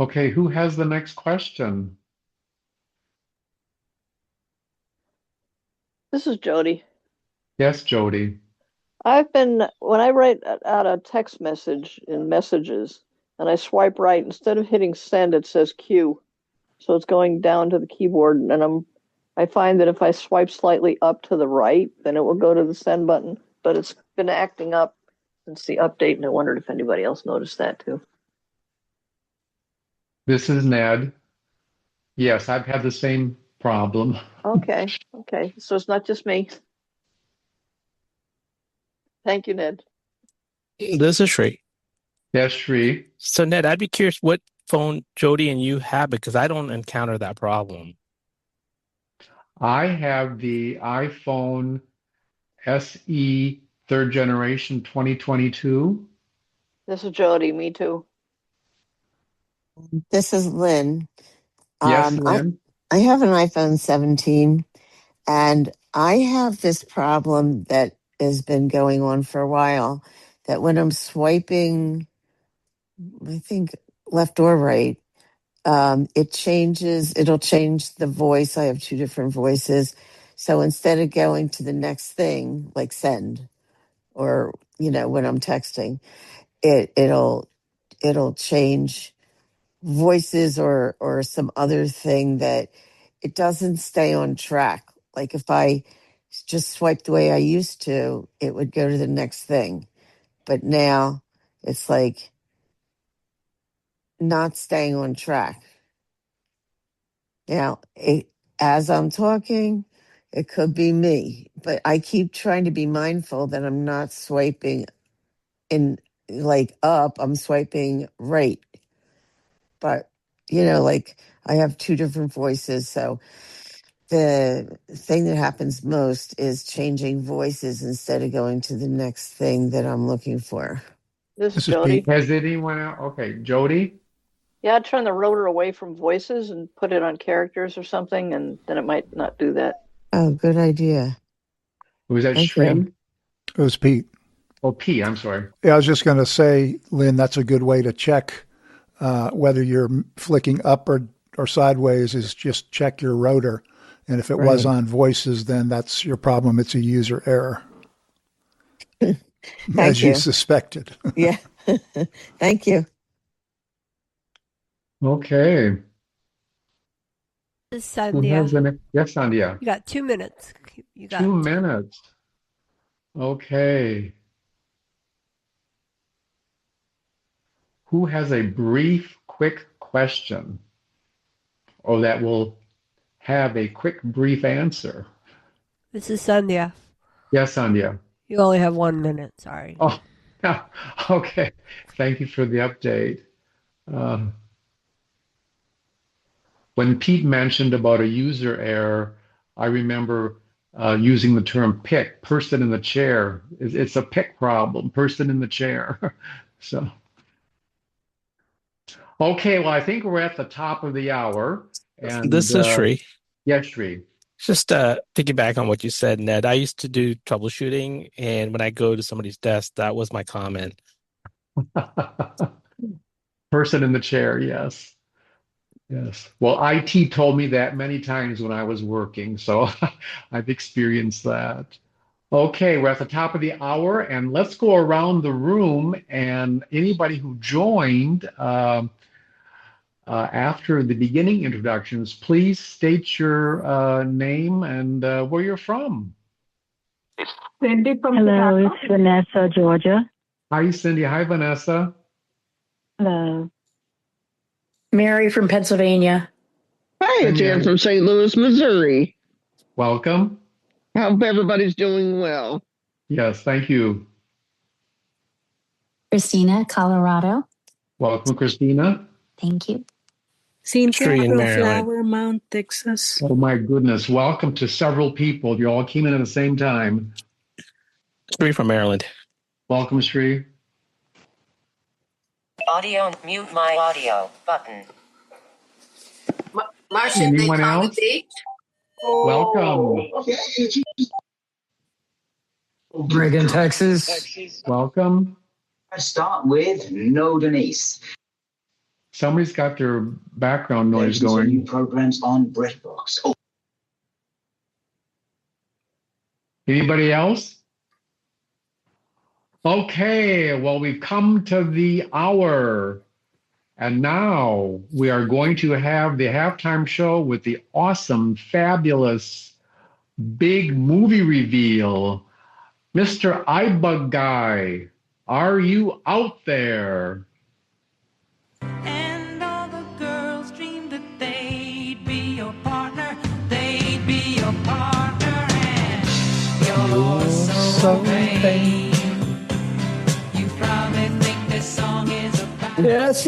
Okay, who has the next question? This is Jody. Yes, Jody. When I write out a text message in messages and I swipe right, instead of hitting send, it says Q. So it's going down to the keyboard, and I find that if I swipe slightly up to the right, then it will go to the send button. But it's been acting up since the update, and I wondered if anybody else noticed that too. This is Ned. Yes, I've had the same problem. Okay. So it's not just me. Thank you, Ned. This is Sri. Yes, Sri. So Ned, I'd be curious what phone Jody and you have, because I don't encounter that problem. I have the iPhone SE third generation 2022. This is Jody. Me too. This is Lynn. Yes, I Lynn. have an iPhone 17, and I have this problem that has been going on for a while. That when I'm swiping, I think left or right, it'll change the voice. I have two different voices. So instead of going to the next thing, like send, or when I'm texting, it'll change voices or some other thing that it doesn't stay on track. Like if I just swiped the way I used to, it would go to the next thing. But now it's like not staying on track. Now, as I'm talking, it could be me, but I keep trying to be mindful that I'm not swiping in like up, I'm swiping right. But, like I have two different voices. So the thing that happens most is changing voices instead of going to the next thing that I'm looking for. This is This is Jody. Pete. Has anyone else? Okay, Jody. Yeah, I'd turn the rotor away from voices and put it on characters or something, and then it might not do that. Oh, good idea. Was that Thank you. Shree? It was Pete. Oh, P. I'm sorry. Yeah, I was just going to say, Lynn, that's a good way to check whether you're flicking up or sideways. Is just check your rotor, and if it was Right. on voices, then that's your problem. It's a user error, Thank as you you. suspected. Yeah. Thank you. Okay. This is Who has Sandhya. the next? Yes, Sandhya. You got 2 minutes. You got 2 minutes. Okay. Who has a brief, quick question? Or that will have a quick, brief answer? This is Sandhya. Yes, Sandhya. You only have 1 minute. Sorry. Oh, okay. Thank you for the update. When Pete mentioned about a user error, I remember using the term pick, person in the chair. It's a pick problem, person in the chair. So, okay, well, I think we're at the top of the hour. And This is Sri. yes, Sri. Just piggyback on what you said, Ned. I used to do troubleshooting, and when I go to somebody's desk, that was my comment. Person in the chair, yes. Yes. Well, IT told me that many times when I was working, so I've experienced that. Okay, we're at the top of the hour, and let's go around the room. And anybody who joined after the beginning introductions, please state your name and where you're from. Cindy from Hello, Chicago. It's Vanessa, Georgia. Hi, Cindy. Hi, Vanessa. Hello. Mary from Pennsylvania. Hi, it's Ann from St. Louis, Missouri. Welcome. Hope everybody's doing well. Yes, thank you. Christina, Colorado. Welcome, Christina. Thank you. Sri in Maryland. Flower Mound, Texas. Oh, my goodness. Welcome to several people. You all came in at the same time. Sri from Maryland. Welcome, Sri. Audio, mute my audio button. Marcia, anyone else? Welcome. Reagan, Texas. Welcome. I start with no Denise. Somebody's got their background noise going. New programs on BritBox. Oh. Anybody else? Okay, well, we've come to the hour. And now we are going to have the halftime show with the awesome, fabulous, big movie reveal. Mr. iBUG guy, are you out there? And all the girls dreamed that they'd be your partner, they'd be your partner, and you're so vain. You probably think this song is about. Yes,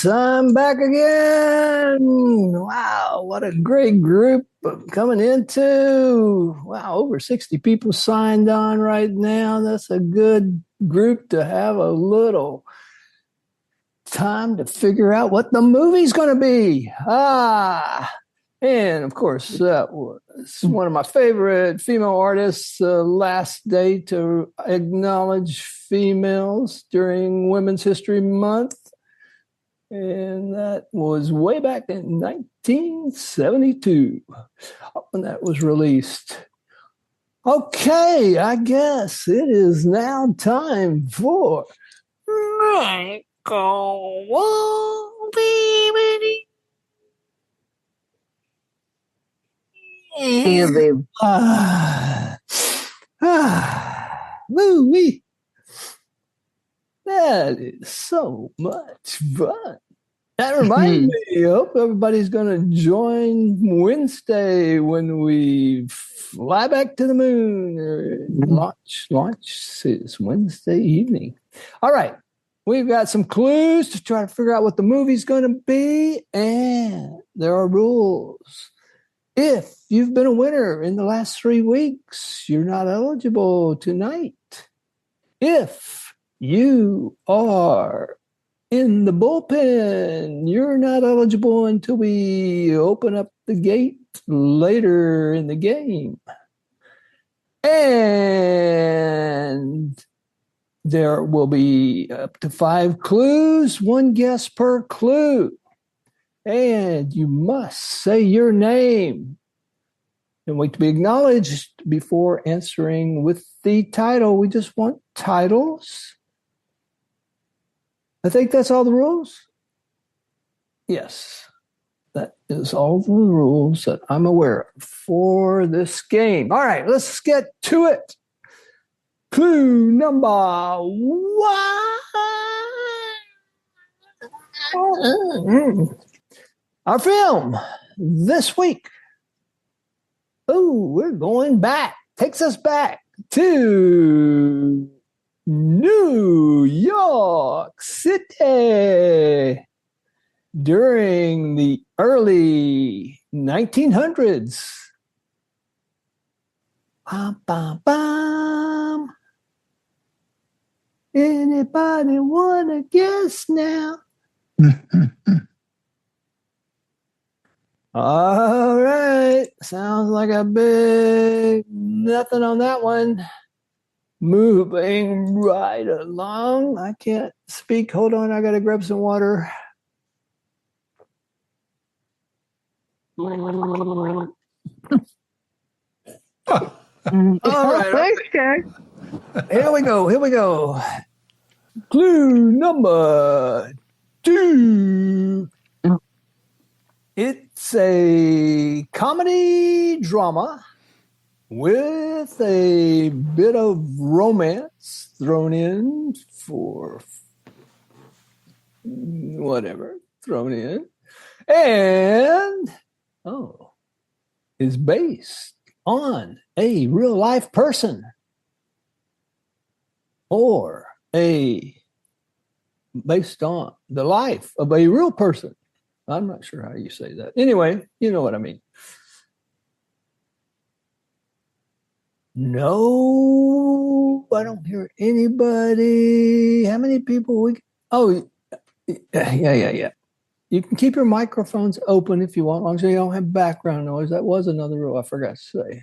I'm back again. Wow, what a great group I'm coming into. Wow, over 60 people signed on right now. That's a good group to have a little time to figure out what the movie's going to be. And of course, it's one of my favorite female artists, last day to acknowledge females during Women's History Month. And that was way back in 1972 when that was released. Okay, I guess it is now time for Go on, baby. Yeah, babe. Woo-wee. That is so much fun. That reminds me, I hope everybody's going to join Wednesday when we fly back to the moon. Launch is Wednesday evening. All right. We've got some clues to try to figure out what the movie's going to be. And there are rules. If you've been a winner in the last 3 weeks, you're not eligible tonight. If you are in the bullpen, you're not eligible until we open up the gate later in the game. And there will be up to 5 clues, 1 guess per clue. And you must say your name and wait to be acknowledged before answering with the title. We just want titles. I think that's all the rules. Yes, that is all the rules that I'm aware of for this game. All right, let's get to it. Clue number 1. Our film this week. Oh, we're going back. Takes us back to New York City during the early 1900s. Bum, bum, bum. Anybody want to guess now? All right. Sounds like a big nothing on that one. Moving right along. I can't speak. Hold on. I got to grab some water. All right. Okay. Here we go. Clue number 2. It's a comedy drama with a bit of romance thrown in for whatever thrown in. And, is based on a real life person or based on the life of a real person. I'm not sure how you say that. Anyway, you know what I mean. No, I don't hear anybody. How many people yeah. You can keep your microphones open if you want, as long as you don't have background noise. That was another rule I forgot to say.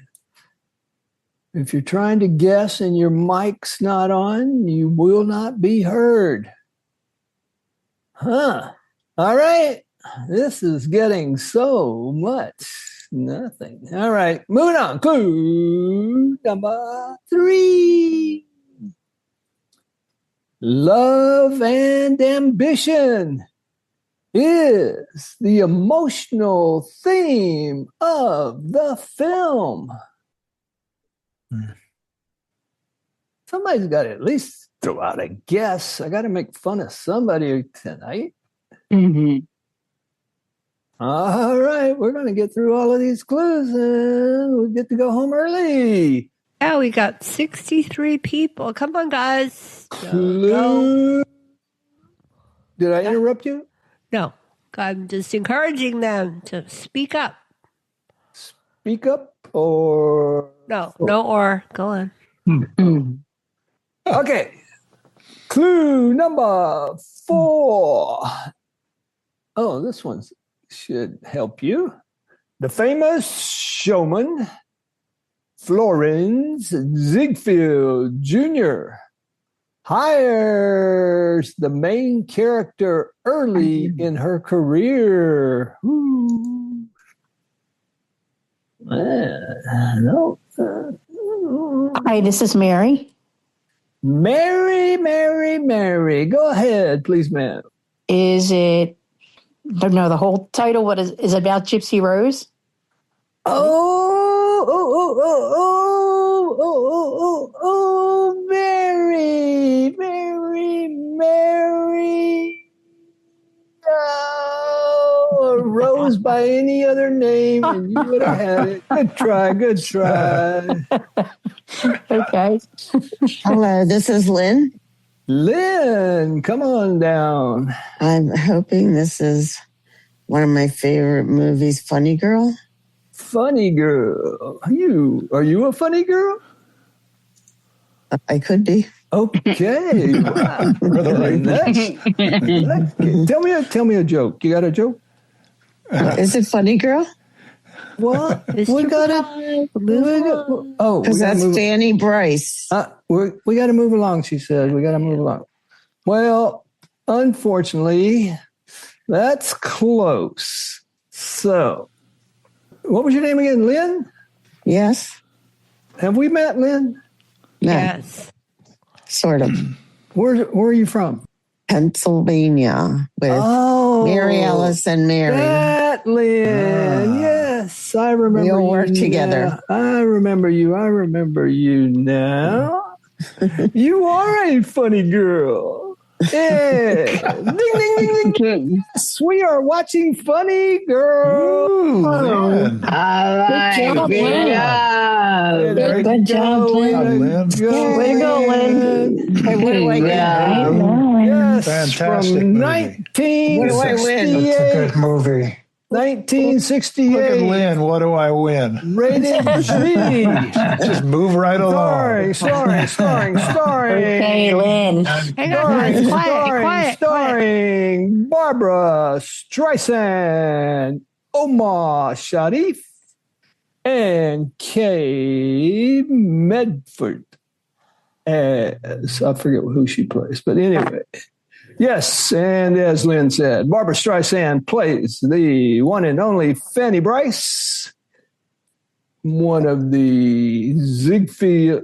If you're trying to guess and your mic's not on, you will not be heard. All right. This is getting so much nothing. All right. Moving on. Clue number 3. Love and ambition is the emotional theme of the film. Somebody's got to at least throw out a guess. I got to make fun of somebody tonight. All right, we're going to get through all of these clues and we'll get to go home early. Yeah, we got 63 people. Come on, guys. Clue. Did I interrupt you? No. I'm just encouraging them to speak up. Speak up or? No, or. Go on. Okay. Clue number 4. Oh, this one should help you. The famous showman, Florence Ziegfeld Jr., hires the main character early in her career. Hi, this is Mary. Mary. Go ahead, please, ma'am. Is it? Don't know the whole title. What is it about? Gypsy Rose? Oh, Mary. Oh, a rose by any other name, and you would have had it. Good try. Okay. Hello, this is Lynn. Lynn, come on down. I'm hoping this is one of my favorite movies, Funny Girl. Funny Girl. Are you a funny girl? I could be. Okay. Wow. Tell me a joke. You got a joke? Is it Funny Girl? What? We got it. Because that's Fanny Bryce. We got to move along, she said. We got to move along. Well, unfortunately, that's close. So, what was your name again, Lynn? Yes. Have we met, Lynn? No. Yes. Sort of. Where are you from? Pennsylvania with Mary Ellis and Mary. That Lynn. Yes, I remember we all you work together. I remember you now. You are a funny girl. Yeah. Ding, ding, ding, ding. Yes, we are watching Funny Girl. All right. Good job, Lynn. Way to go, Lynn. Hey, what do I get? Yes, Fantastic from movie. 1968. What do I win? It's a good movie. 1968. Look at Lynn. What do I win? Rated G. Just move right along. Starring. Okay, Lynn. Hang on, guys. Quiet. Starring Barbara Streisand, Omar Sharif, and Kay Medford. As I forget who she plays, but anyway. Yes, and as Lynn said, Barbara Streisand plays the one and only Fanny Bryce, one of the Ziegfeld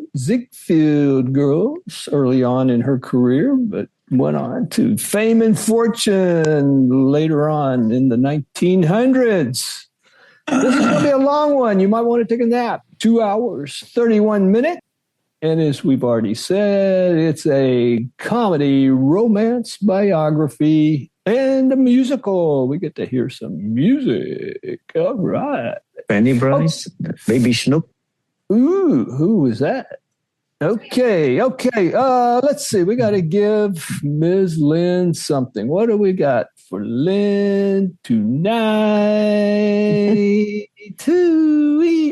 girls early on in her career, but went on to fame and fortune later on in the 1900s. This is going to be a long one. You might want to take a nap. 2 hours, 31 minutes. And as we've already said, it's a comedy, romance, biography, and a musical. We get to hear some music. All right. Fanny Bryce, Baby Snoop. Ooh, who was that? Okay. Let's see. We got to give Ms. Lynn something. What do we got for Lynn tonight?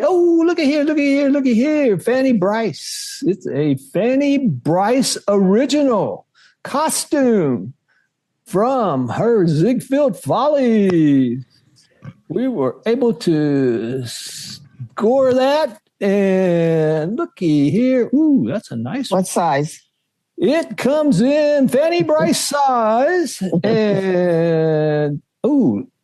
Oh, look at here. Fanny Bryce. It's a Fanny Bryce original costume from her Ziegfeld Follies. We were able to score that. And looky here. Ooh, that's a nice one. What size? It comes in Fanny Bryce size. And,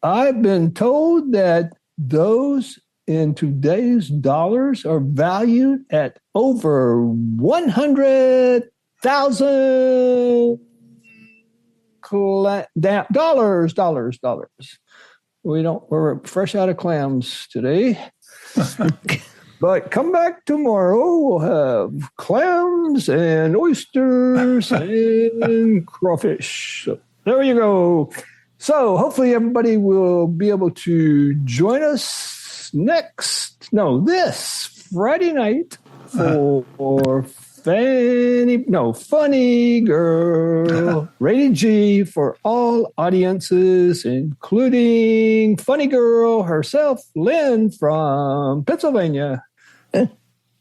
I've been told that those in today's dollars are valued at over $100,000 dollars. We're fresh out of clams today. But come back tomorrow. We'll have clams and oysters and crawfish. So there you go. So hopefully everybody will be able to join us this Friday night for Funny Girl, rated G for all audiences, including Funny Girl herself, Lynn from Pennsylvania.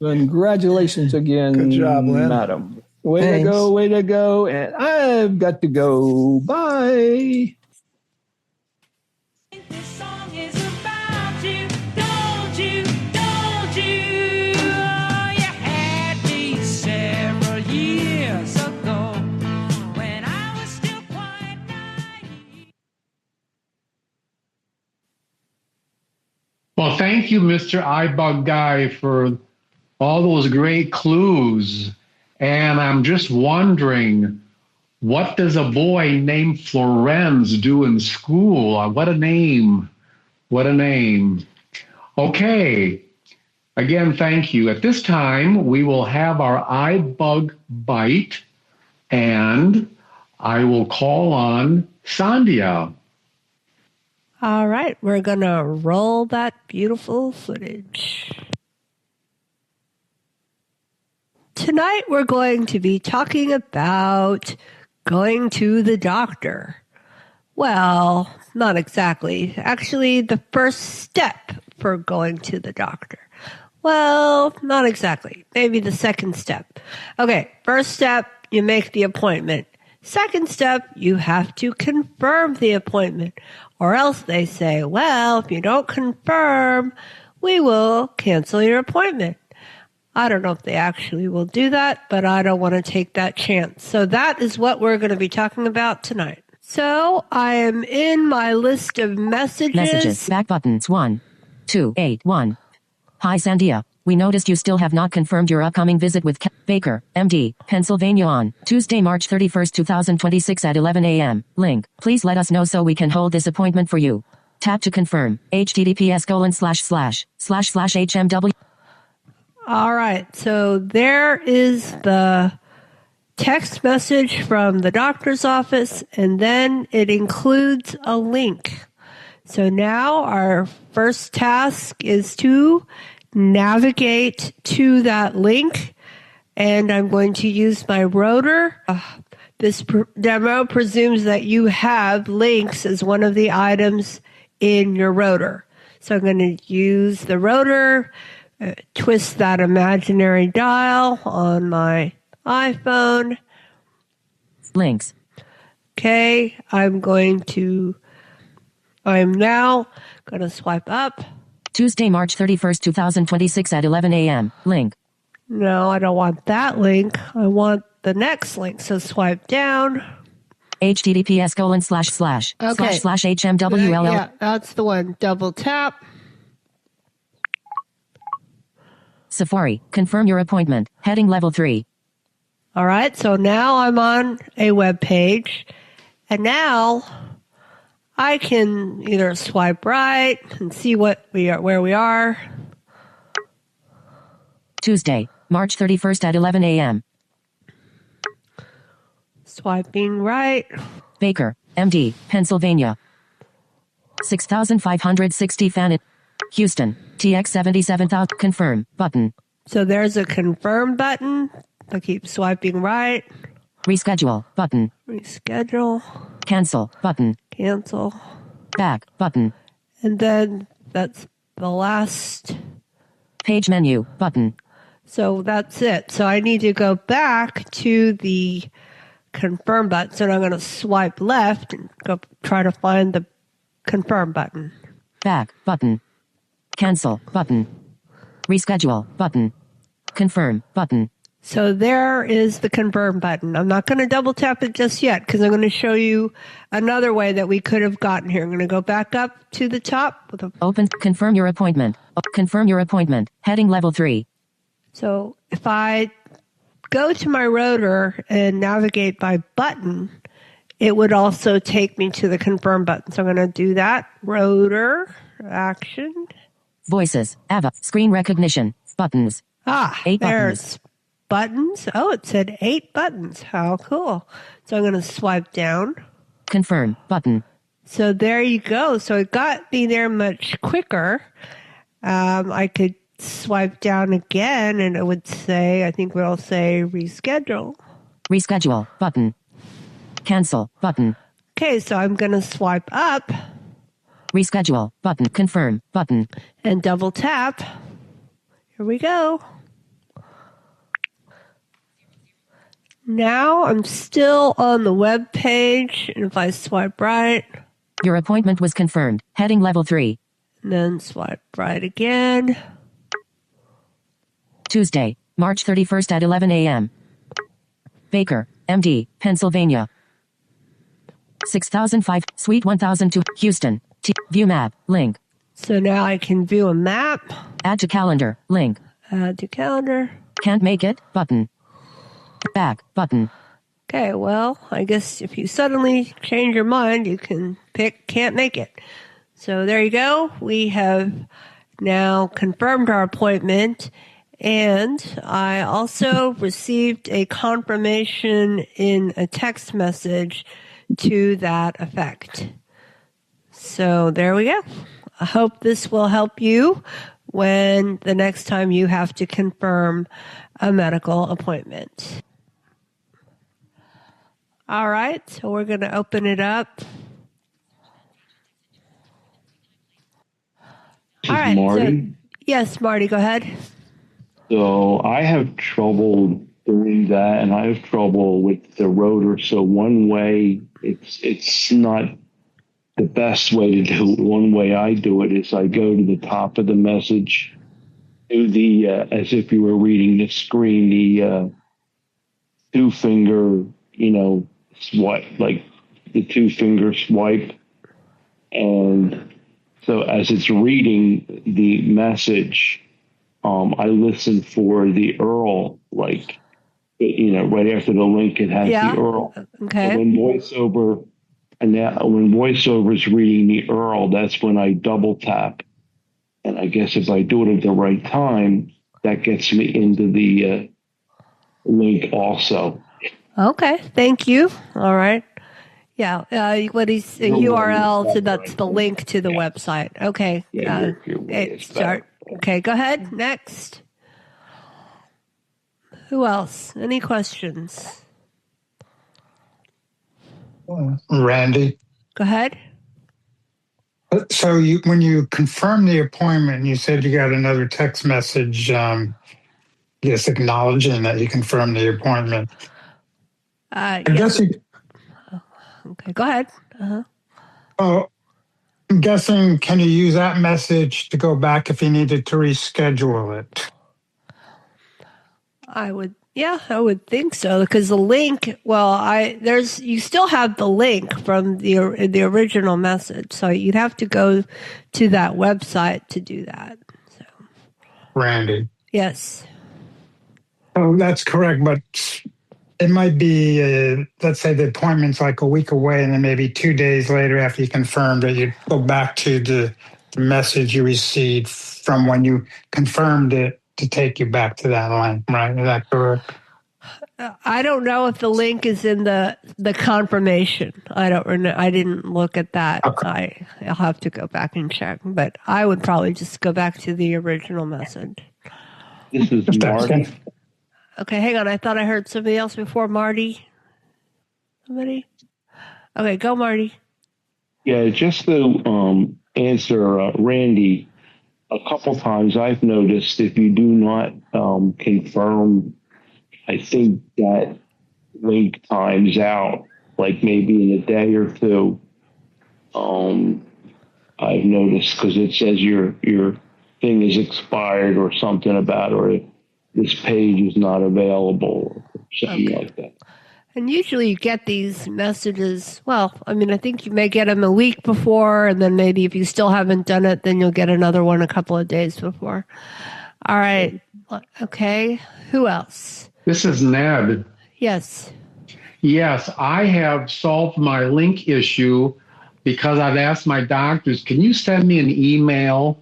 Congratulations again. Good job, Lynn. Madam. Way to go. And I've got to go. Bye. This song is about you, don't you? You had me several years ago when I was still quite naive. Well, thank you, Mr. iBug Guy, for all those great clues. And I'm just wondering, what does a boy named Florenz do in school? What a name. What a name. Okay. Again, thank you. At this time, we will have our iBUG bite, and I will call on Sandhya. All right, we're going to roll that beautiful footage. Tonight, we're going to be talking about going to the doctor. Well, not exactly. Actually, the first step for going to the doctor. Well, not exactly. Maybe the second step. Okay, first step, you make the appointment. Second step, you have to confirm the appointment. Or else they say, well, if you don't confirm, we will cancel your appointment. I don't know if they actually will do that, but I don't want to take that chance. So that is what we're going to be talking about tonight. So I am in my list of messages. Messages. Back buttons. 1, 2, 8, 1. Hi, Sandhya. We noticed you still have not confirmed your upcoming visit with Baker, MD, Pennsylvania on Tuesday, March 31st, 2026 at 11 a.m. Link. Please let us know so we can hold this appointment for you. Tap to confirm. https:////hmw. All right. So there is the text message from the doctor's office, and then it includes a link. So now our first task is to navigate to that link, and I'm going to use my rotor. This demo presumes that you have links as one of the items in your rotor. So I'm going to use the rotor, twist that imaginary dial on my iPhone. Links. Okay, I'm now going to swipe up. Tuesday, March 31st, 2026 at 11 a.m. Link. No, I don't want that link. I want the next link. So swipe down. https:///hmwll. Yeah, that's the one. Double tap. Safari. Confirm your appointment. Heading level 3. All right. So now I'm on a web page, and now I can either swipe right and see where we are. Tuesday, March 31st at 11 a.m. Swiping right. Baker, MD, Pennsylvania. 6,560 Fannin. Houston, TX 77,000. Confirm button. So there's a confirm button. I keep swiping right. Reschedule button. Reschedule. Cancel button. Cancel. Back button. And then that's the last page menu button. So that's it. So I need to go back to the confirm button. So I'm going to swipe left and go try to find the confirm button. Back button. Cancel button. Reschedule button. Confirm button. So there is the confirm button. I'm not going to double tap it just yet because I'm going to show you another way that we could have gotten here. I'm going to go back up to the top. Open. Confirm your appointment. Confirm your appointment. Heading level 3. So if I go to my rotor and navigate by button, it would also take me to the confirm button. So I'm going to do that. Rotor, action. Voices, Ava, screen recognition, buttons. 8 buttons. Buttons. Oh, it said 8 buttons. How cool. So I'm going to swipe down. Confirm button. So there you go. So it got me there much quicker. I could swipe down again and it would say, I think we'll say reschedule. Reschedule button. Cancel button. Okay, so I'm going to swipe up. Reschedule button. Confirm button. And double tap. Here we go. Now I'm still on the web page, and if I swipe right. Your appointment was confirmed. Heading level 3. And then swipe right again. Tuesday, March 31st at 11 a.m. Baker, MD, Pennsylvania. 6005, Suite 1002, Houston. View map, link. So now I can view a map. Add to calendar, link. Add to calendar. Can't make it, button. Back button. Okay, well, I guess if you suddenly change your mind, you can pick can't make it. So there you go. We have now confirmed our appointment, and I also received a confirmation in a text message to that effect. So there we go. I hope this will help you when the next time you have to confirm a medical appointment. All right, so we're going to open it up. All right. Marty. So, yes, Marty, go ahead. So I have trouble doing that, and I have trouble with the rotor. So one way, it's not the best way to do it. One way I do it is I go to the top of the message, do the as if you were reading the screen, the two finger, swipe, like the two finger swipe, and so as it's reading the message, I listen for the URL, like, right after the link, it has the URL. Okay. So when VoiceOver is reading the URL, that's when I double tap. And I guess if I do it at the right time, that gets me into the link also. Okay, thank you. All right. Yeah, what is a URL? So that's the link to the website. Okay. Start. Okay, go ahead. Next. Who else? Any questions? Randy. Go ahead. So when you confirmed the appointment, you said you got another text message, just acknowledging that you confirmed the appointment. I guess you. Okay, go ahead. Oh, I'm guessing, can you use that message to go back if you needed to reschedule it? I would think so, because the link, you still have the link from the original message, so you'd have to go to that website to do that. So. Randy. Yes. Oh, that's correct, but it might be, let's say the appointment's like a week away, and then maybe 2 days later after you confirmed it, you go back to the message you received from when you confirmed it to take you back to that link, right? Is that correct? I don't know if the link is in the confirmation. I didn't look at that. Okay. I'll have to go back and check, but I would probably just go back to the original message. This is Marty. Okay, hang on. I thought I heard somebody else before Marty. Somebody? Okay, go Marty. Yeah, just to answer Randy, a couple times I've noticed if you do not confirm, I think that link times out, like maybe in a day or two. I've noticed because it says your thing is expired or something about, or this page is not available, or something like that. And usually you get these messages, I think you may get them a week before, and then maybe if you still haven't done it, then you'll get another one a couple of days before. All right. Okay. Who else? This is Ned. Yes. Yes, I have solved my link issue because I've asked my doctors, can you send me an email?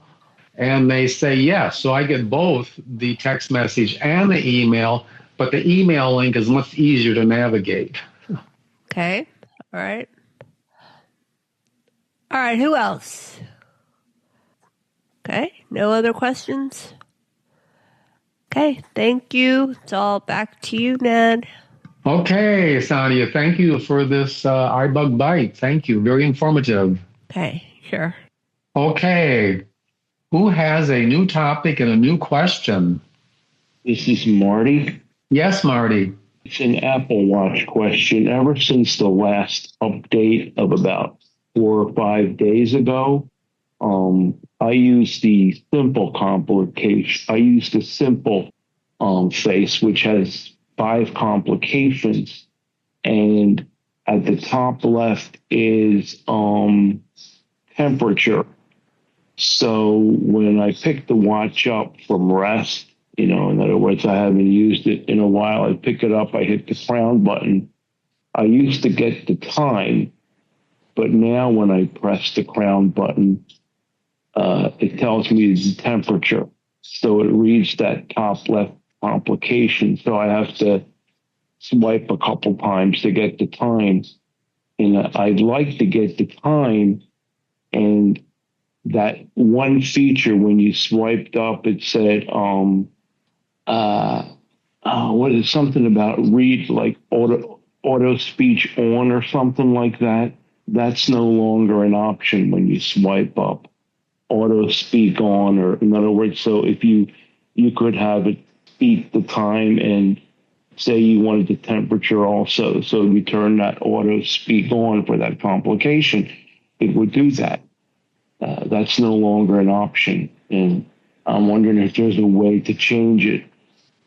And they say yes. So I get both the text message and the email, but the email link is much easier to navigate. Okay. All right. All right. Who else? Okay. No other questions? Okay. Thank you. It's all back to you, Ned. Okay, Sandhya. Thank you for this iBUG bite. Thank you. Very informative. Okay. Sure. Okay. Who has a new topic and a new question? This is Marty. Yes, Marty. It's an Apple Watch question. Ever since the last update of about 4 or 5 days ago, I used the simple complication. I used the simple face, which has 5 complications, and at the top left is temperature. So when I pick the watch up from rest, In other words, I haven't used it in a while. I pick it up, I hit the crown button. I used to get the time, but now when I press the crown button, it tells me the temperature. So it reads that top left complication. So I have to swipe a couple times to get the time. And I'd like to get the time, and that one feature when you swiped up, it said, what is something about read like auto speech on or something like that. That's no longer an option when you swipe up. Auto speak on, or in other words, so if you could have it speak the time and say you wanted the temperature also, so you turn that auto speak on for that complication, it would do that. That's no longer an option, and I'm wondering if there's a way to change it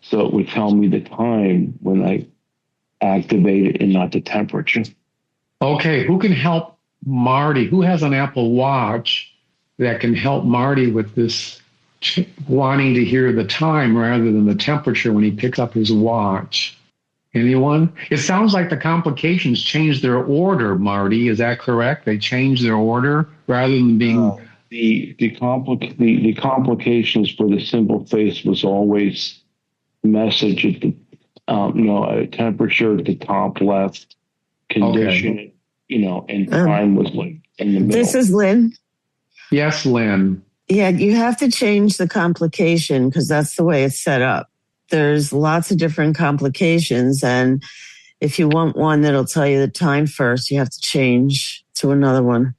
so it would tell me the time when I activate it and not the temperature. Okay, who can help Marty? Who has an Apple Watch that can help Marty with this wanting to hear the time rather than the temperature when he picks up his watch? Anyone? It sounds like the complications changed their order, Marty. Is that correct? They changed their order rather than being... The complications for the simple face was always message at the a temperature at the top left, condition, and time was like in the middle. This is Lynn. Yes, Lynn. Yeah, you have to change the complication because that's the way it's set up. There's lots of different complications, and if you want one that'll tell you the time first, you have to change to another one.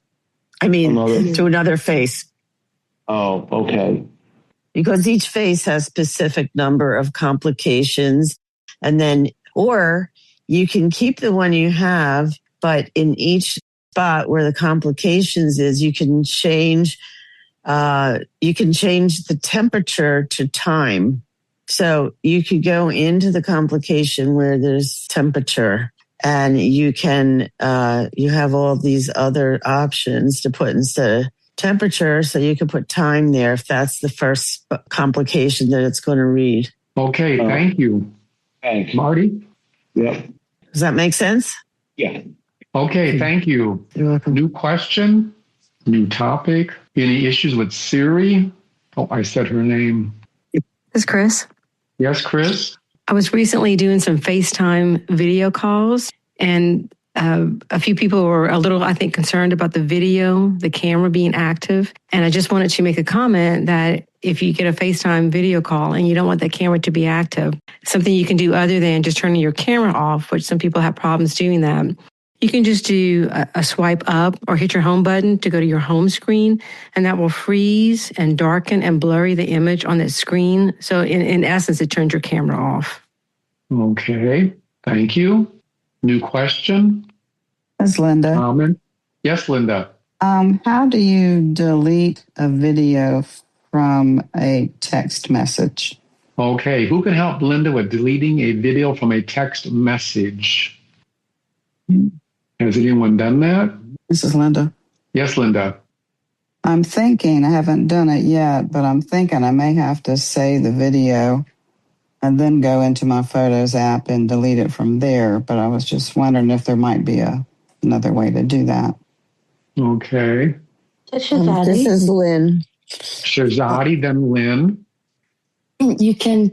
To another face. Oh, okay. Because each face has specific number of complications, and then, or you can keep the one you have, but in each spot where the complications is, you can change the temperature to time. So you could go into the complication where there's temperature, and you can, you have all these other options to put instead of temperature. So you can put time there if that's the first complication that it's going to read. Okay, thank you. Thanks. Marty? Yeah. Does that make sense? Yeah. Okay, thank you. You're welcome. New question? New topic? Any issues with Siri? Oh, I said her name. This is Chris. Yes, Chris? I was recently doing some FaceTime video calls, and a few people were a little, I think, concerned about the video, the camera being active. And I just wanted to make a comment that if you get a FaceTime video call and you don't want that camera to be active, something you can do other than just turning your camera off, which some people have problems doing that. You can just do a swipe up or hit your home button to go to your home screen, and that will freeze and darken and blurry the image on that screen. So in essence, it turns your camera off. Okay, thank you. New question? That's Linda. Comment? Yes, Linda. How do you delete a video from a text message? Okay, who can help Linda with deleting a video from a text message? Has anyone done that? This is Linda. Yes, Linda. I'm thinking, I haven't done it yet, but I'm thinking I may have to save the video and then go into my Photos app and delete it from there. But I was just wondering if there might be another way to do that. Okay. This is Lynn. Shazadi, then Lynn. You can,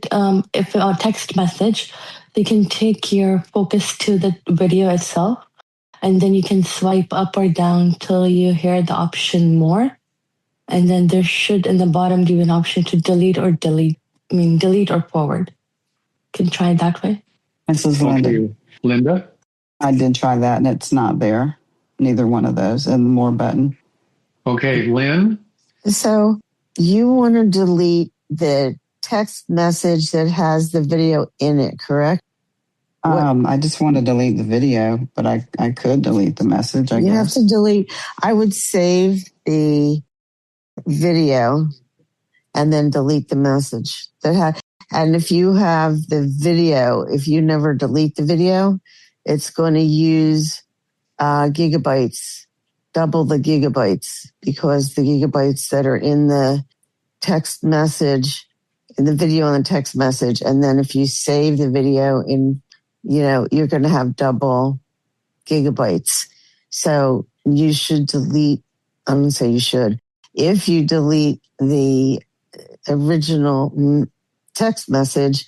if a text message, you can take your focus to the video itself, and then you can swipe up or down till you hear the option more. And then there should, in the bottom, give an option to delete or forward. You can try it that way. This is Linda. Okay. Linda? I did try that, and it's not there. Neither one of those, and the more button. Okay, Lynn? So you want to delete the text message that has the video in it, correct? I just want to delete the video, but I could delete the message, I guess. You have to delete. I would save the video and then delete the message. And if you have the video, if you never delete the video, it's going to use gigabytes, double the gigabytes, because the gigabytes that are in the text message the video and the text message. And then if you save the video in, you're going to have double gigabytes. So you should delete, I'm going to say you should. If you delete the original text message,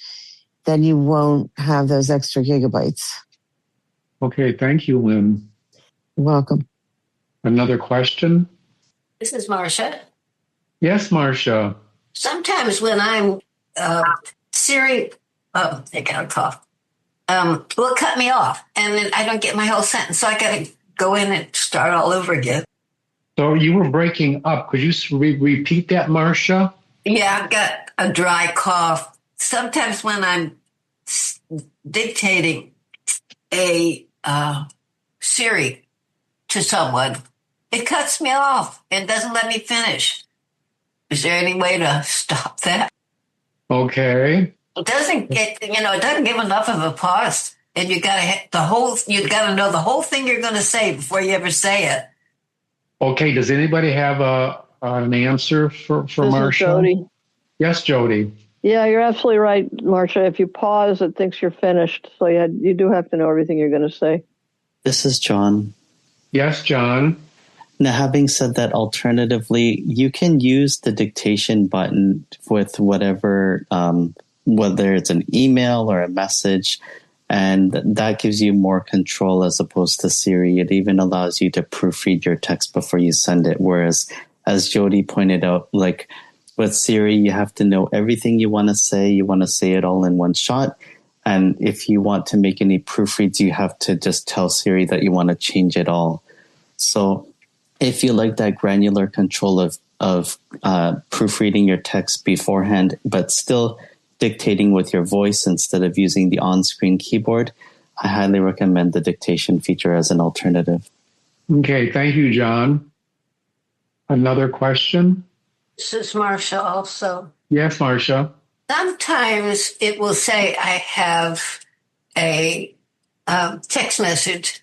then you won't have those extra gigabytes. Okay, thank you, Lynn. You're welcome. Another question? This is Marcia. Yes, Marcia. Sometimes when I'm Siri, I got a cough, will cut me off, and then I don't get my whole sentence, so I got to go in and start all over again. So you were breaking up. Could you repeat that, Marcia? Yeah, I've got a dry cough. Sometimes when I'm dictating a Siri to someone, it cuts me off and doesn't let me finish. Is there any way to stop that? Okay. It doesn't give enough of a pause, and you got to know the whole thing you're going to say before you ever say it. Okay. Does anybody have an answer for Marcia? Jody. Yes, Jody. Yeah, you're absolutely right, Marcia. If you pause, it thinks you're finished. So you do have to know everything you're going to say. This is John. Yes, John. Now, having said that, alternatively, you can use the dictation button with whatever, whether it's an email or a message, and that gives you more control as opposed to Siri. It even allows you to proofread your text before you send it. Whereas, as Jody pointed out, like with Siri, you have to know everything you want to say. You want to say it all in one shot. And if you want to make any proofreads, you have to just tell Siri that you want to change it all. So if you like that granular control of proofreading your text beforehand, but still dictating with your voice instead of using the on-screen keyboard, I highly recommend the dictation feature as an alternative. Okay, thank you, John. Another question? This is Marcia also. Yes, Marcia. Sometimes it will say I have a text message,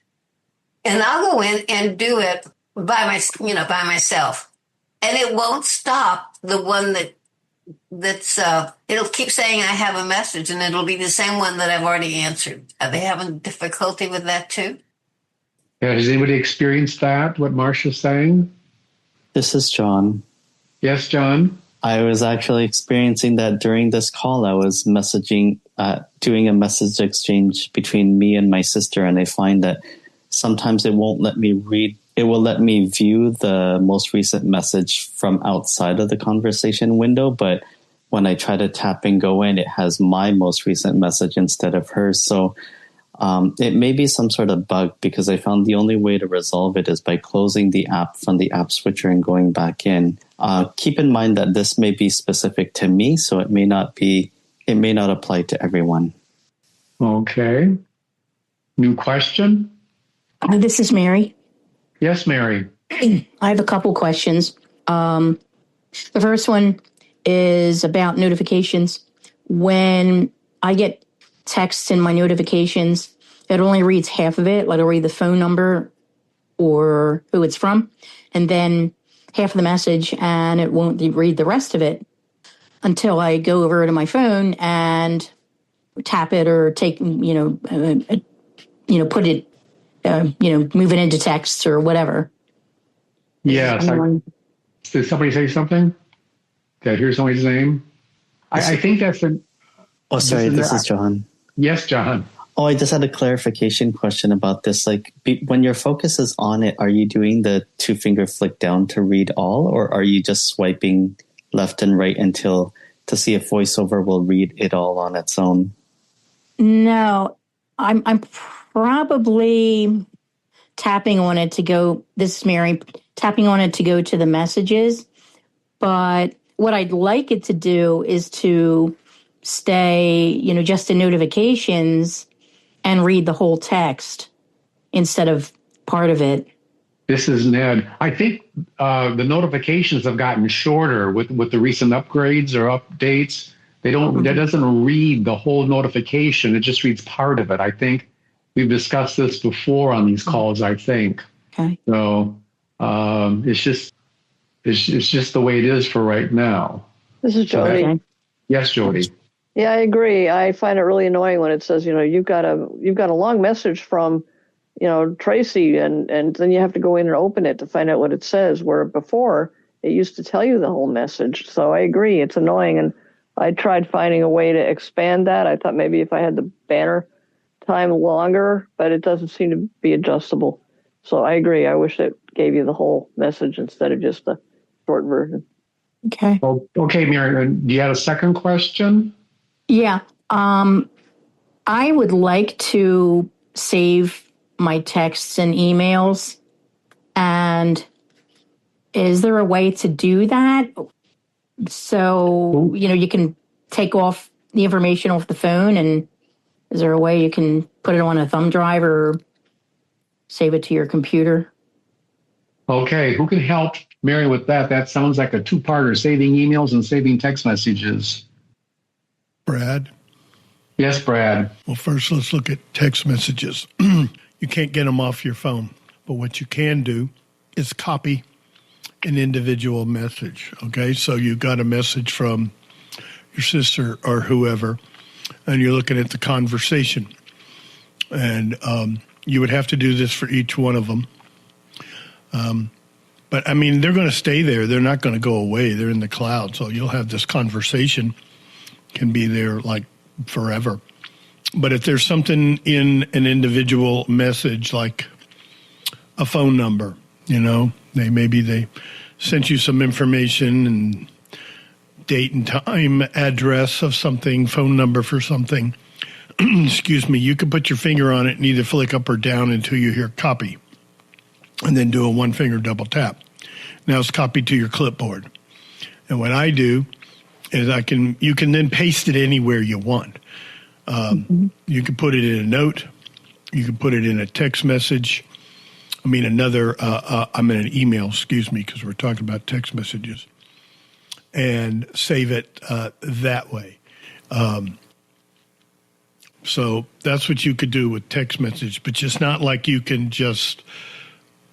and I'll go in and do it by myself, and it won't stop the one that's it'll keep saying I have a message, and it'll be the same one that I've already answered. Are they having difficulty with that too? Yeah, has anybody experienced that, what Marcia's saying? This is John. Yes, John. I was actually experiencing that during this call. I was doing a message exchange between me and my sister, and I find that sometimes it won't let me read. It will let me view the most recent message from outside of the conversation window, but when I try to tap and go in, it has my most recent message instead of hers. So it may be some sort of bug, because I found the only way to resolve it is by closing the app from the app switcher and going back in. Keep in mind that this may be specific to me, so it may not apply to everyone. Okay. New question? This is Mary. Yes, Mary. I have a couple questions. The first one is about notifications. When I get texts in my notifications, it only reads half of it. Like, it'll read the phone number or who it's from, and then half of the message, and it won't read the rest of it until I go over to my phone and tap it or take, put it, move it into text or whatever. Yes. Did somebody say something? Did I hear somebody's name? I think that's an... Oh, sorry, this is John. Yes, John. Oh, I just had a clarification question about this. Like, when your focus is on it, are you doing the 2-finger flick down to read all, or are you just swiping left and right to see if VoiceOver will read it all on its own? No, I'm probably tapping on it to go. This is Mary, tapping on it to go to the messages. But what I'd like it to do is to stay, just in notifications and read the whole text instead of part of it. This is Ned. I think the notifications have gotten shorter with the recent upgrades or updates. That doesn't read the whole notification. It just reads part of it. I think we've discussed this before on these calls, I think. Okay. So it's just the way it is for right now. This is Jody. Yes, Jody. Yeah, I agree. I find it really annoying when it says, you've got a long message from, Tracy, and then you have to go in and open it to find out what it says, where before it used to tell you the whole message. So I agree, it's annoying, and I tried finding a way to expand that. I thought maybe if I had the banner time longer, but it doesn't seem to be adjustable. So I agree. I wish it gave you the whole message instead of just the short version. Okay. Okay, Mary, do you have a second question? Yeah. I would like to save my texts and emails. And is there a way to do that? So, you can take off the information off the phone, and is there a way you can put it on a thumb drive or save it to your computer? Okay, who can help Mary with that? That sounds like a two-parter, saving emails and saving text messages. Brad? Yes, Brad. Well, first, let's look at text messages. You can't get them off your phone, but what you can do is copy an individual message, okay? So you got a message from your sister or whoever, and you're looking at the conversation. And you would have to do this for each one of them. But, I mean, they're going to stay there. They're not going to go away. They're in the cloud. So you'll have this conversation can be there like forever. But if there's something in an individual message, like a phone number, they sent you some information and date and time, address of something, phone number for something, excuse me, you can put your finger on it and either flick up or down until you hear copy, and then do a one-finger double tap. Now it's copied to your clipboard. And what I do is you can then paste it anywhere you want. You can put it in a note. You can put it in a text message. I'm in an email, excuse me, because we're talking about text messages. And save it that way. So that's what you could do with text message, but it's not like you can just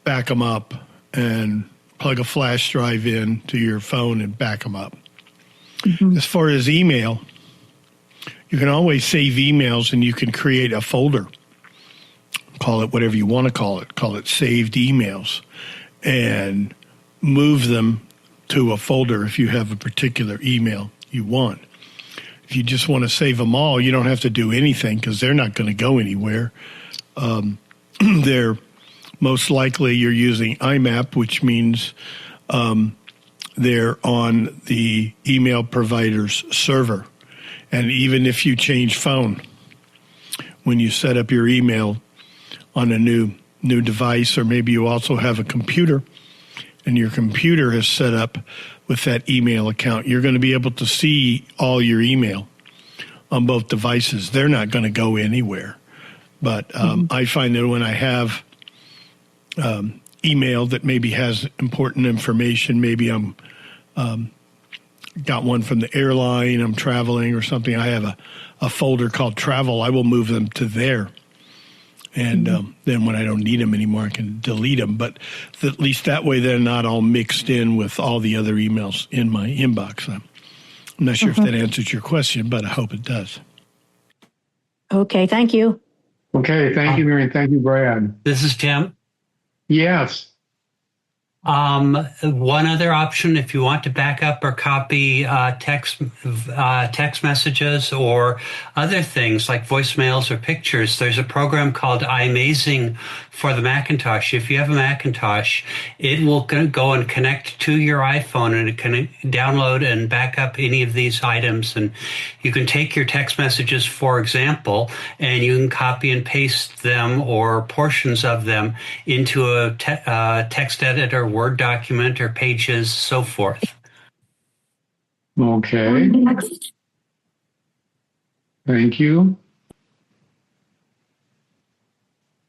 back them up and plug a flash drive in to your phone and back them up. Mm-hmm. As far as email, you can always save emails and you can create a folder. Call it whatever you want to call it. Call it saved emails and move them to a folder if you have a particular email you want. If you just want to save them all, you don't have to do anything because they're not going to go anywhere. They're most likely you're using IMAP, which means they're on the email provider's server. And even if you change phone, when you set up your email on a new device, or maybe you also have a computer, and your computer is set up with that email account, you're going to be able to see all your email on both devices. They're not going to go anywhere. But I find that when I have email that maybe has important information, maybe I'm got one from the airline, I'm traveling or something, I have a folder called travel, I will move them to there. And then when I don't need them anymore, I can delete them. But at least that way they're not all mixed in with all the other emails in my inbox. I'm not sure if that answers your question, but I hope it does. Okay, thank you. Okay, thank you, Mary. Thank you, Brad. This is Tim. Yes. One other option, if you want to back up or copy text messages or other things like voicemails or pictures, there's a program called iMazing for the Macintosh. If you have a Macintosh, it will go and connect to your iPhone, and it can download and back up any of these items. And you can take your text messages, for example, and you can copy and paste them or portions of them into a text editor, Word document, or Pages, so forth. Okay. Thank you.